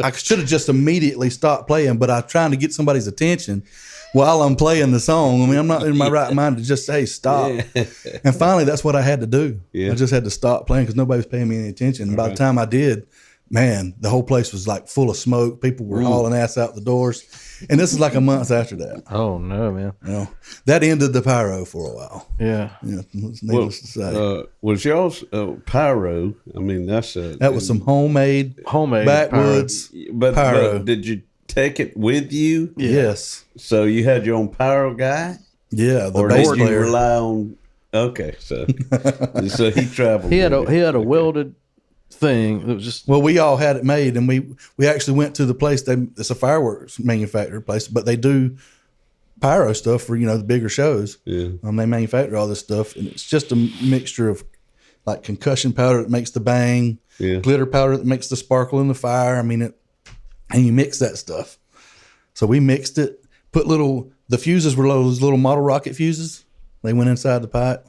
I should have just immediately stopped playing, but I'm trying to get somebody's attention while I'm playing the song. I mean, I'm not in my right mind to just say stop. And finally, that's what I had to do. Yeah. I just had to stop playing because nobody was paying me any attention. And by the time I did, man, the whole place was like full of smoke. People were hauling ass out the doors. And this is like a month after that. Oh no, man. That ended the pyro for a while. Yeah. Needless to say. Was y'all's pyro? I mean, That was some homemade backwoods But pyro. did you take it with you? Yes. So you had your own pyro guy, Yeah. The or bass did you player. rely on? Okay, so he traveled. He had with a it. welded thing that was just Well, we all had it made, and we actually went to the place. It's a fireworks manufacturer place, but they do pyro stuff for the bigger shows. Yeah. They manufacture all this stuff, and it's just a mixture of like concussion powder that makes the bang, Yeah. glitter powder that makes the sparkle in the fire. I mean and you mix that stuff. So we mixed it. The fuses were those little model rocket fuses. They went inside the pipe,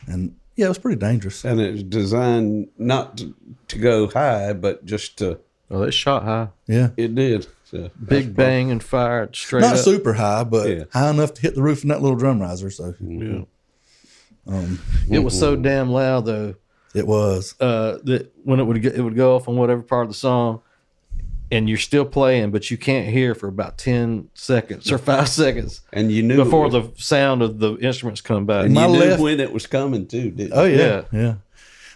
and yeah, it was pretty dangerous. And it's designed not to go high, but just to. oh, they shot high, Yeah. It did. So big bang and fired straight Not up. super high, but Yeah. high enough to hit the roof in that little drum riser. So Yeah. It was so damn loud though it was. that when it would go off on whatever part of the song, and you're still playing, but you can't hear for about 10 seconds or 5 seconds And you knew before it was, the sound of the instruments come back. and My you knew left- when it was coming too, didn't you? Oh yeah, yeah.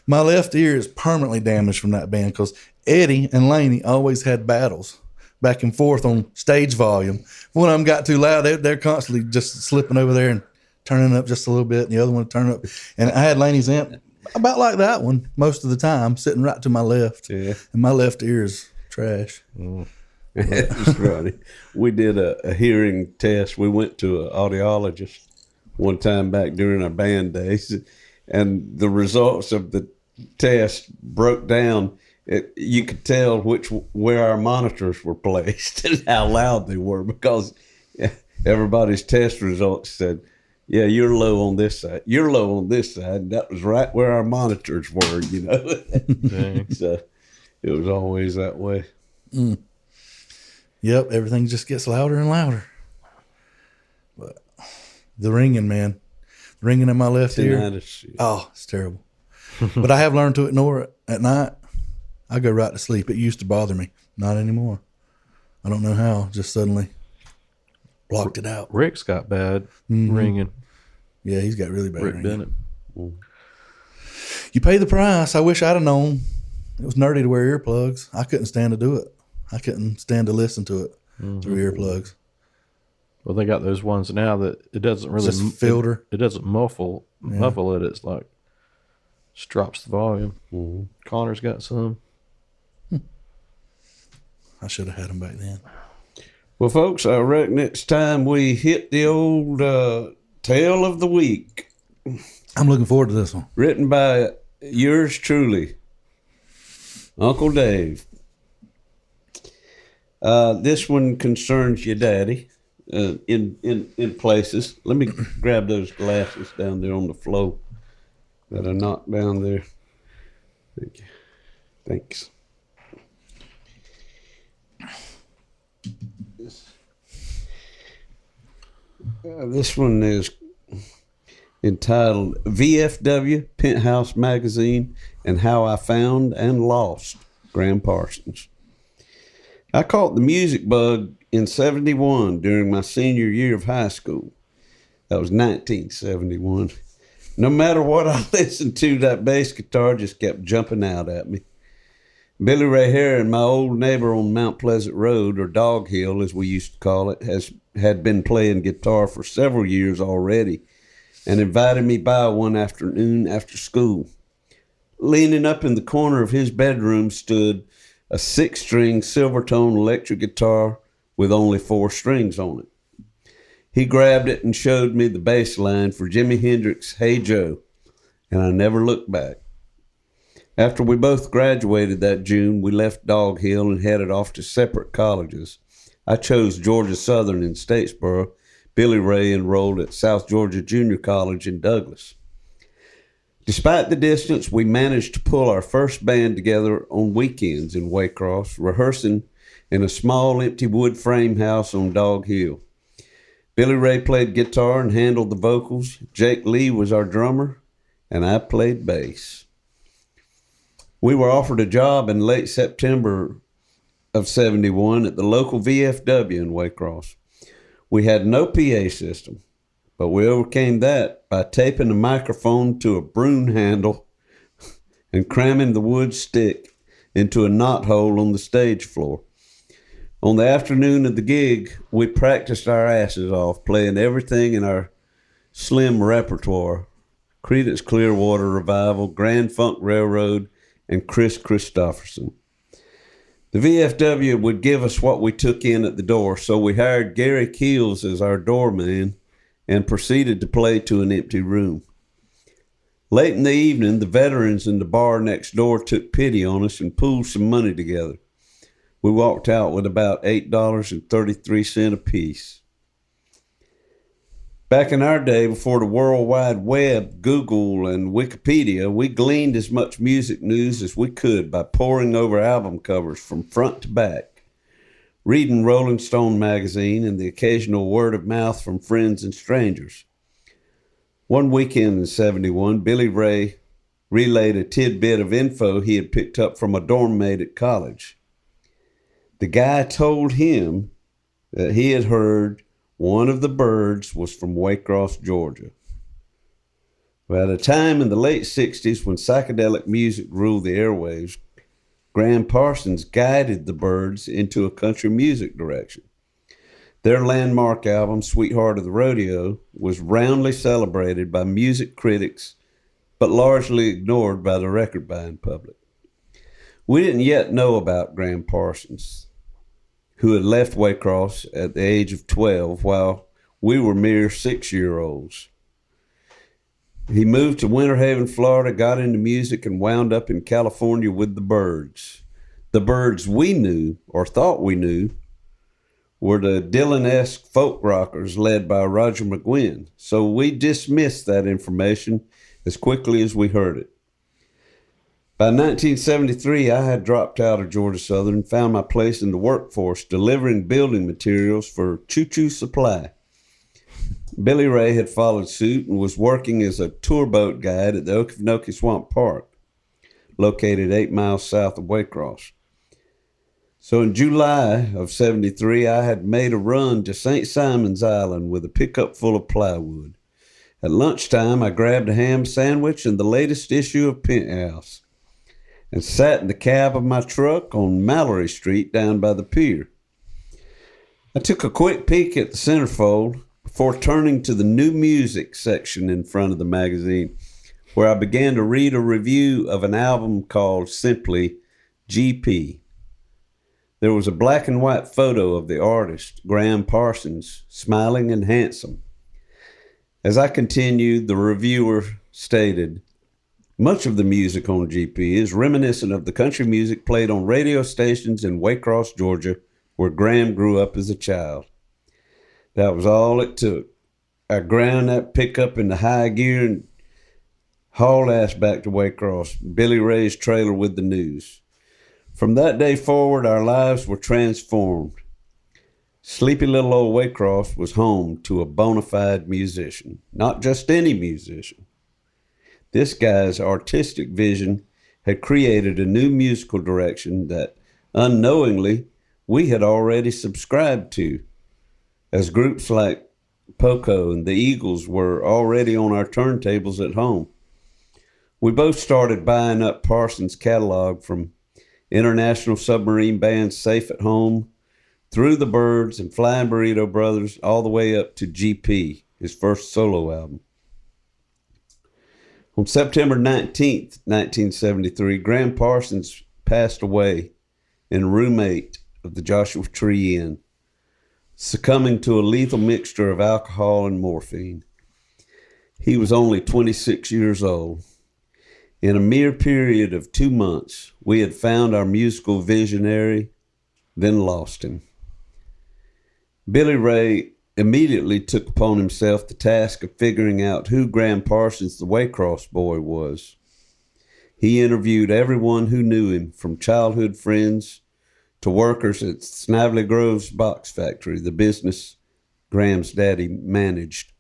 My left ear is permanently damaged from that band because Eddie and Laney always had battles back and forth on stage volume. One of them got too loud; they're constantly just slipping over there and turning up just a little bit, and the other one turning up. And I had Laney's amp about like that one most of the time, sitting right to my left. Yeah. And my left ear is trash. It's funny. We did a hearing test. We went to an audiologist one time back during our band days, and the results of the test broke down. You could tell where our monitors were placed and how loud they were because everybody's test results said, "Yeah, you're low on this side. You're low on this side." And that was right where our monitors were, So it was always that way. Yep, everything just gets louder and louder. But the ringing, man, the ringing in my left ear. Tinnitus. Oh, it's terrible. But I have learned to ignore it at night. I go right to sleep. It used to bother me. Not anymore. I don't know how. Just suddenly blocked it out. Rick's got bad ringing. Yeah, he's got really bad Rick ringing. Bennett. You pay the price. I wish I'd have known. It was nerdy to wear earplugs. I couldn't stand to do it. I couldn't stand to listen to it through earplugs. Well, they got those ones now that it doesn't really Just filter. It doesn't muffle it. It's like just drops the volume. Mm-hmm. Connor's got some. I should have had them back then. Well, folks, I reckon it's time we hit the old tale of the week. I'm looking forward to this one. Written by yours truly, Uncle Dave. This one concerns your daddy in places. Let me grab those glasses down there on the floor that I knocked down there. Thank you. Thanks. This one is entitled VFW, Penthouse Magazine, and How I Found and Lost Graham Parsons. I caught the music bug in 71 during my senior year of high school. That was 1971. No matter what I listened to, that bass guitar just kept jumping out at me. Billy Ray Harron, my old neighbor on Mount Pleasant Road, or Doghill as we used to call it, had been playing guitar for several years already and invited me by one afternoon after school. Leaning up in the corner of his bedroom stood a 6-string Silvertone electric guitar with only 4 strings on it. He grabbed it and showed me the bass line for Jimi Hendrix's Hey Joe, and I never looked back. After we both graduated that June, we left Doghill and headed off to separate colleges. I chose Georgia Southern in Statesboro. Billy Ray enrolled at South Georgia Junior College in Douglas. Despite the distance, we managed to pull our first band together on weekends in Waycross, rehearsing in a small empty wood frame house on Dog Hill. Billy Ray played guitar and handled the vocals. Jake Lee was our drummer, and I played bass. We were offered a job in late September of 71 at the local VFW in Waycross. We had no PA system, but we overcame that by taping a microphone to a broom handle and cramming the wood stick into a knot hole on the stage floor. On the afternoon of the gig, we practiced our asses off, playing everything in our slim repertoire: Creedence Clearwater Revival, Grand Funk Railroad, and Chris Christopherson. The VFW would give us what we took in at the door, so we hired Gary Keels as our doorman and proceeded to play to an empty room. Late in the evening, the veterans in the bar next door took pity on us and pooled some money together. We walked out with about $8.33 apiece. Back in our day, before the World Wide Web, Google, and Wikipedia, we gleaned as much music news as we could by poring over album covers from front to back, reading Rolling Stone magazine, and the occasional word of mouth from friends and strangers. One weekend in 71, Billy Ray relayed a tidbit of info he had picked up from a dorm mate at college. The guy told him that he had heard one of the birds was from Waycross, Georgia. Well, at a time in the late 60s when psychedelic music ruled the airwaves, Graham Parsons guided the birds into a country music direction. Their landmark album, Sweetheart of the Rodeo, was roundly celebrated by music critics, but largely ignored by the record-buying public. We didn't yet know about Graham Parsons, who had left Waycross at the age of 12 while we were mere 6-year-olds. He moved to Winter Haven, Florida, got into music, and wound up in California with the Byrds. The Byrds we knew, or thought we knew, were the Dylan-esque folk rockers led by Roger McGuinn, so we dismissed that information as quickly as we heard it. By 1973, I had dropped out of Georgia Southern and found my place in the workforce delivering building materials for Choo Choo Supply. Billy Ray had followed suit and was working as a tour boat guide at the Okefenokee Swamp Park, located 8 miles south of Waycross. So in July of 73, I had made a run to St. Simon's Island with a pickup full of plywood. At lunchtime, I grabbed a ham sandwich and the latest issue of Penthouse and sat in the cab of my truck on Mallory Street down by the pier. I took a quick peek at the centerfold before turning to the new music section in front of the magazine, where I began to read a review of an album called simply GP. There was a black and white photo of the artist, Graham Parsons, smiling and handsome. As I continued, the reviewer stated, much of the music on GP is reminiscent of the country music played on radio stations in Waycross, Georgia, where Graham grew up as a child. That was all it took. I ground that pickup into high gear and hauled ass back to Waycross, Billy Ray's trailer with the news. From that day forward, our lives were transformed. Sleepy little old Waycross was home to a bona fide musician, not just any musician. This guy's artistic vision had created a new musical direction that, unknowingly, we had already subscribed to, as groups like Poco and the Eagles were already on our turntables at home. We both started buying up Parsons' catalog from international submarine bands Safe at Home, through the Byrds and Flying Burrito Brothers, all the way up to GP, his first solo album. On September 19th, 1973, Graham Parsons passed away in room 8 of the Joshua Tree Inn, succumbing to a lethal mixture of alcohol and morphine. He was only 26 years old. In a mere period of 2 months, we had found our musical visionary, then lost him. Billy Ray immediately took upon himself the task of figuring out who Graham Parsons, the Waycross boy, was. He interviewed everyone who knew him, from childhood friends to workers at Snively Grove's box factory, the business Graham's daddy managed.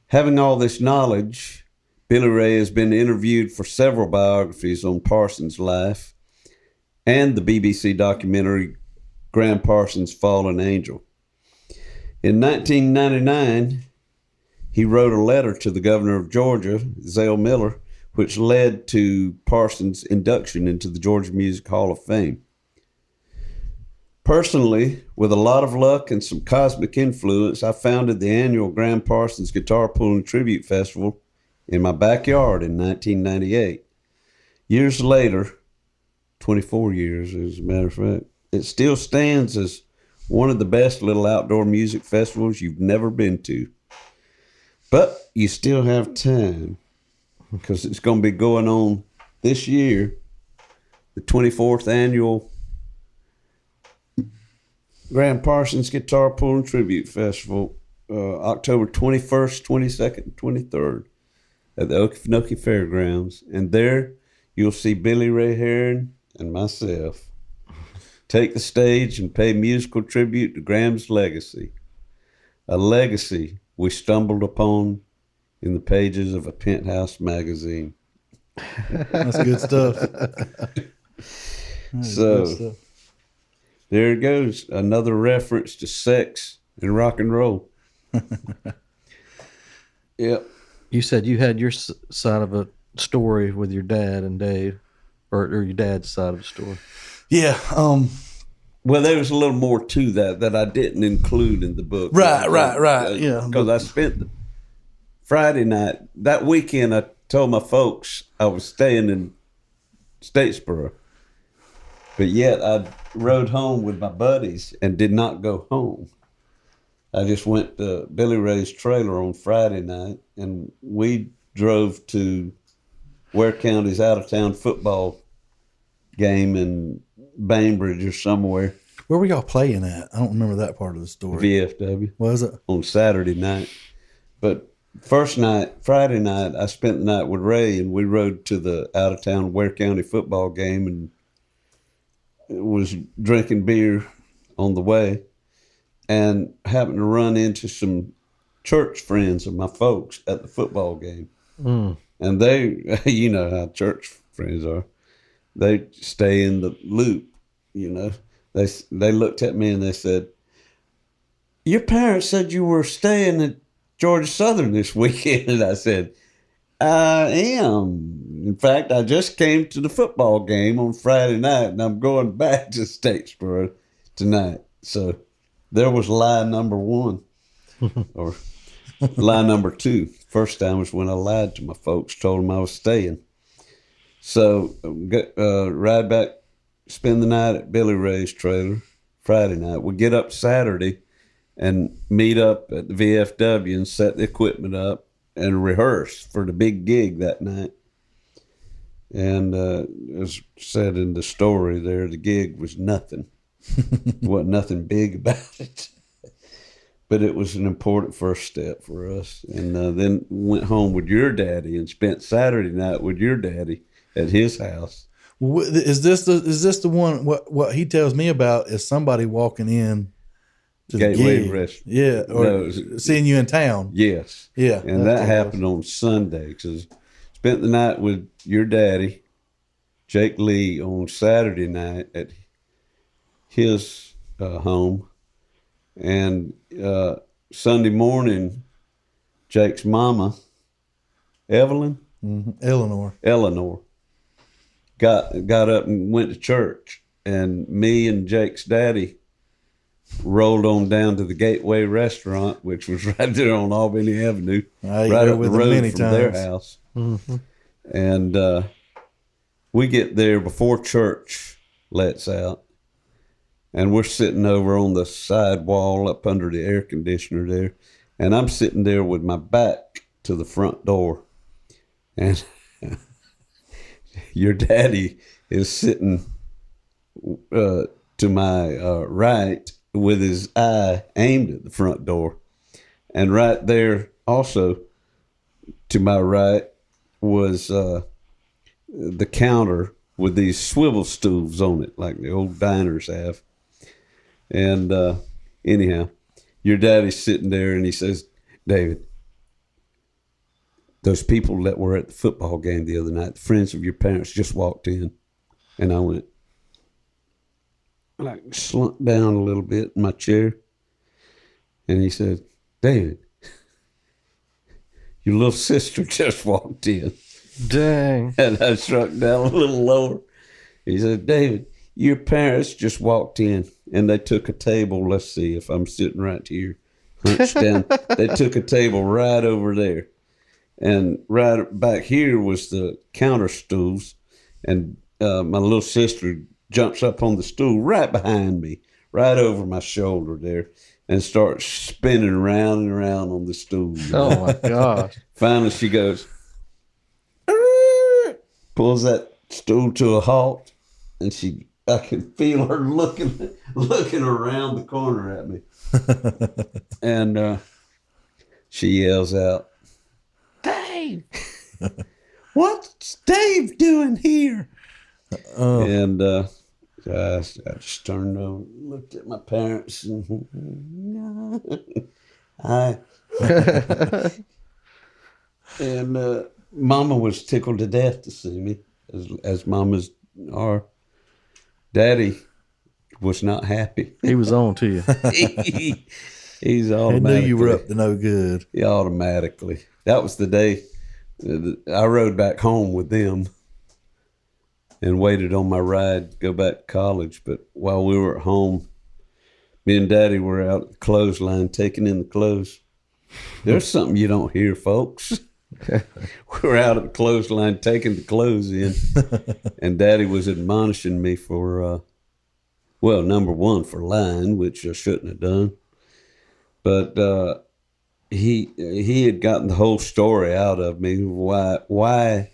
Having all this knowledge, Billy Ray has been interviewed for several biographies on Parsons' life and the BBC documentary Graham Parsons' Fallen Angel. In 1999, he wrote a letter to the governor of Georgia, Zell Miller, which led to Parsons' induction into the Georgia Music Hall of Fame. Personally, with a lot of luck and some cosmic influence, I founded the annual Graham Parsons Guitar Pulling Tribute Festival in my backyard in 1998. Years later, 24 years as a matter of fact, it still stands as one of the best little outdoor music festivals you've never been to. But you still have time, because it's going to be going on this year, the 24th annual Graham Parsons Guitar Pulling Tribute Festival, October 21st, 22nd, and 23rd at the Okefenokee Fairgrounds. And there you'll see Billy Ray Heron and myself take the stage and pay musical tribute to Graham's legacy, a legacy we stumbled upon in the pages of a Penthouse magazine. That's good stuff. So there it goes, another reference to sex and rock and roll. Yep. You said you had your side of a story with your dad and Dave, or your dad's side of the story. Yeah. Well, there was a little more to that I didn't include in the book. Right. Yeah. Because I spent the Friday night, that weekend, I told my folks I was staying in Statesboro. But yet I rode home with my buddies and did not go home. I just went to Billy Ray's trailer on Friday night, and we drove to Ware County's out-of-town football game in Bainbridge or somewhere. Where were y'all playing at? I don't remember that part of the story. VFW. Was it? On Saturday night. But first night, Friday night, I spent the night with Ray, and we rode to the out-of-town Ware County football game and was drinking beer on the way, and happened to run into some church friends of my folks at the football game. And they, you know how church friends are, they stay in the loop, you know. They looked at me and they said, "Your parents said you were staying at Georgia Southern this weekend? And I said, I am. In fact, I just came to the football game on Friday night, and I'm going back to Statesboro tonight. So there was lie number one, or lie number two. First time was when I lied to my folks, told them I was staying. So ride back, spend the night at Billy Ray's trailer Friday night. We get up Saturday and meet up at the VFW and set the equipment up and rehearse for the big gig that night. And as said in the story there, the gig was nothing. Wasn't nothing big about it. But it was an important first step for us. And then went home with your daddy and spent Saturday night with your daddy at his house. Is this the one? What he tells me about is somebody walking in to the Gateway gig. Restaurant. Yeah, or seeing you in town. Yes. Yeah, And that happened on Sunday. Because spent the night with your daddy, Jake Lee, on Saturday night at his home. And Sunday morning, Jake's mama, Evelyn? Eleanor, got up and went to church. And me and Jake's daddy rolled on down to the Gateway Restaurant, which was right there on Albany Avenue, right up the road from their house. Mm-hmm. And we get there before church lets out. And we're sitting over on the side wall up under the air conditioner there. And I'm sitting there with my back to the front door. And your daddy is sitting to my right with his eye aimed at the front door. And right there also to my right was the counter with these swivel stools on it, like the old diners have. And anyhow, your daddy's sitting there and he says, David, those people that were at the football game the other night, the friends of your parents, just walked in. And I went, like, slumped down a little bit in my chair. And he said, David, your little sister just walked in. Dang. And I struck down a little lower. He said, David, your parents just walked in and they took a table. Let's see if I'm sitting right here, hunched down. They took a table right over there. And right back here was the counter stools. And my little sister jumps up on the stool right behind me, right over my shoulder there, and starts spinning around and around on the stool. Oh, my gosh. Finally, she goes, pulls that stool to a halt, and I could feel her looking around the corner at me. And she yells out, Dave! What's Dave doing here? And I just turned over, looked at my parents, and hi. And Mama was tickled to death to see me, as mamas are. Daddy was not happy. He was on to you. He's automatically. He knew you were up to no good. Yeah, automatically. That was the day I rode back home with them and waited on my ride to go back to college. But while we were at home, me and Daddy were out at the clothesline taking in the clothes. There's something you don't hear, folks. We were out at the clothesline taking the clothes in, and Daddy was admonishing me for, number one, for lying, which I shouldn't have done. But he had gotten the whole story out of me. Why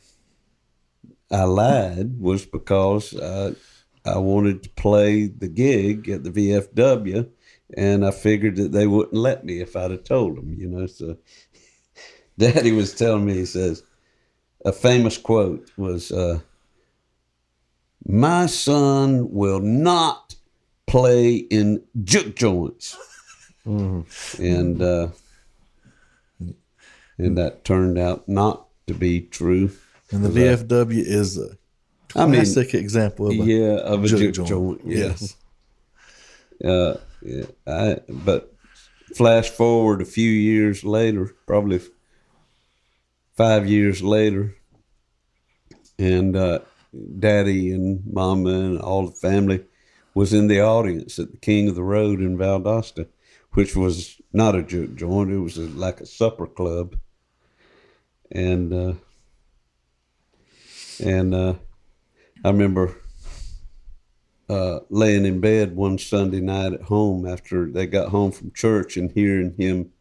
I lied was because I wanted to play the gig at the VFW, and I figured that they wouldn't let me if I'd have told them, So Daddy was telling me, he says, a famous quote was, my son will not play in juke joints. And that turned out not to be true. And the VFW is a classic example of a juke joint. Yes. But flash forward a few years later, probably 5 years later, and Daddy and Mama and all the family was in the audience at the King of the Road in Valdosta, which was not a juke joint. It was like a supper club. And I remember laying in bed one Sunday night at home after they got home from church and hearing him,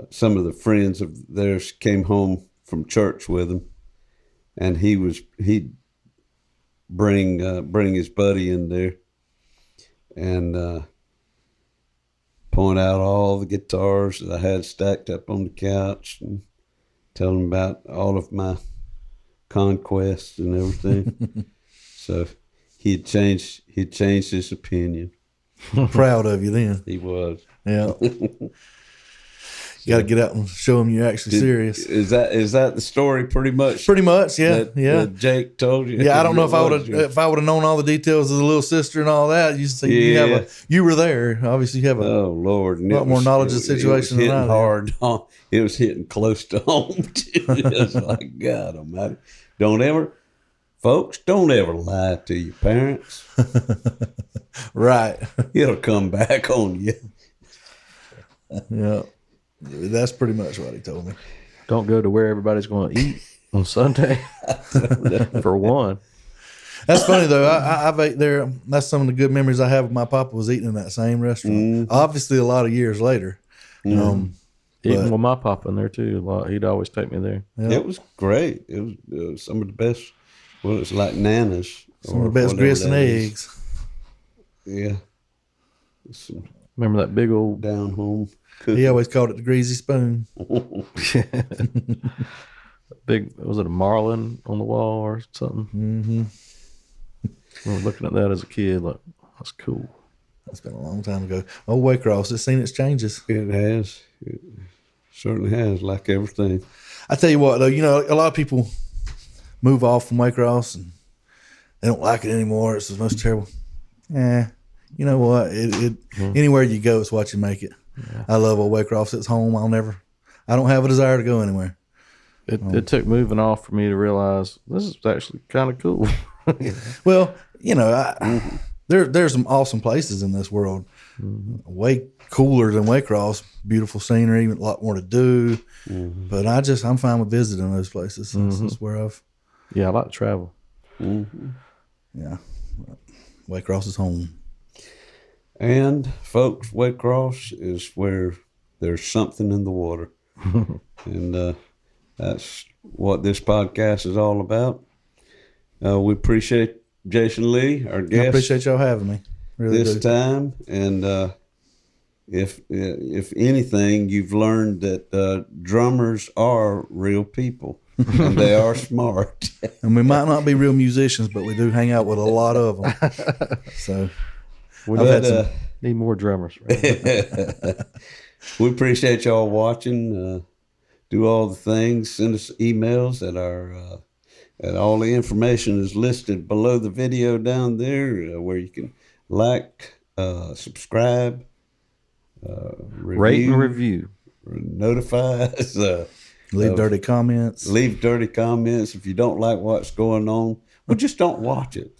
some of the friends of theirs came home from church with him, and he'd bring his buddy in there and point out all the guitars that I had stacked up on the couch and tell him about all of my conquests and everything. So he had changed his opinion. Proud of you then. He was. Yeah. You got to get out and show them you're actually serious. Is that the story pretty much? Pretty much, yeah. That Jake told you. Yeah, I don't know if I would have known all the details of the little sister and all that. You see, you were there. Obviously, you have a Lord, a lot more knowledge of the situation than I do. Hard. It was hitting close to home too. It's like, God Almighty! Don't ever lie to your parents. Right. It'll come back on you. Yeah. That's pretty much what he told me. Don't go to where everybody's going to eat on Sunday. For one. That's funny though. I've ate there. That's some of the good memories I have of my papa was eating in that same restaurant. Mm-hmm. Obviously, a lot of years later. Eating with my papa in there too. A lot. He'd always take me there. Yeah. It was great. It was some of the best. Well, it's like Nana's. Some of the best grits and eggs. Yeah. Remember that big old Down home cooking. He always called it the greasy spoon. big, was it a marlin on the wall or something? Mm-hmm. I remember looking at that as a kid, like, that's cool. That's been a long time ago. Old Waycross, it's seen its changes. It has. It certainly has, like everything. I tell you what, though, a lot of people move off from Waycross and they don't like it anymore. It's the most terrible. You know what? Anywhere you go, it's what you make it. Yeah. I love old Waycross. It's home. I don't have a desire to go anywhere. It took moving off for me to realize this is actually kind of cool. Well, there's some awesome places in this world. Mm-hmm. Way cooler than Waycross. Beautiful scenery, a lot more to do. Mm-hmm. But I'm fine with visiting those places. That's where I like to travel. Mm-hmm. Yeah. Waycross is home. And folks, Waycross is where there's something in the water. And that's what this podcast is all about. We appreciate Jason Lee, our guest. I appreciate y'all having me. Really this do. time. And if anything, you've learned that drummers are real people. And they are smart. And we might not be real musicians, but we do hang out with a lot of them. So need more drummers. Right? We appreciate y'all watching. Do all the things. Send us emails at all the information is listed below the video down there, where you can like, subscribe, rate and review, notify us. Leave dirty comments. Leave dirty comments. If you don't like what's going on, well, just don't watch it.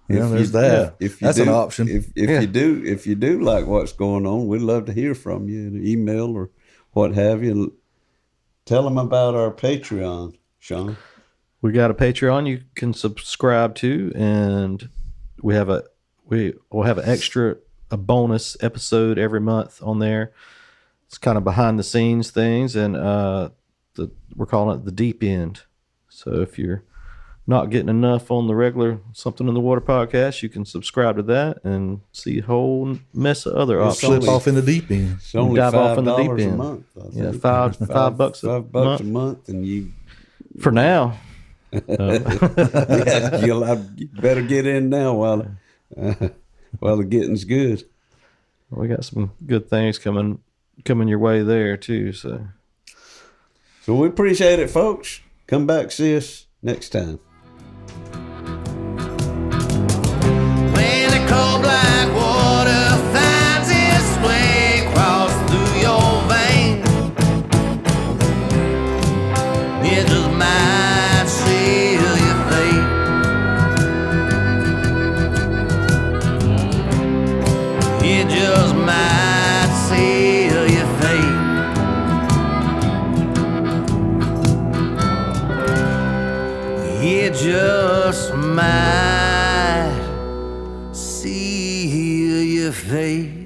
Yeah, there's that. That's an option. If you do like what's going on, we'd love to hear from you in an email or what have you. Tell them about our Patreon, Sean. We got a Patreon you can subscribe to, and we'll have a bonus episode every month on there. It's kind of behind the scenes things, and we're calling it the deep end. So if you're not getting enough on the regular Something in the Water podcast, you can subscribe to that and see a whole mess of other options. Slip off in the deep end. It's only dive off in the deep $5 a end. month. Yeah, $5 bucks a month, and you for now. Yeah, you better get in now while the getting's good. We got some good things coming your way there too. So we appreciate it, folks. Come back, see us next time. When the cold black water finds its way feel your face.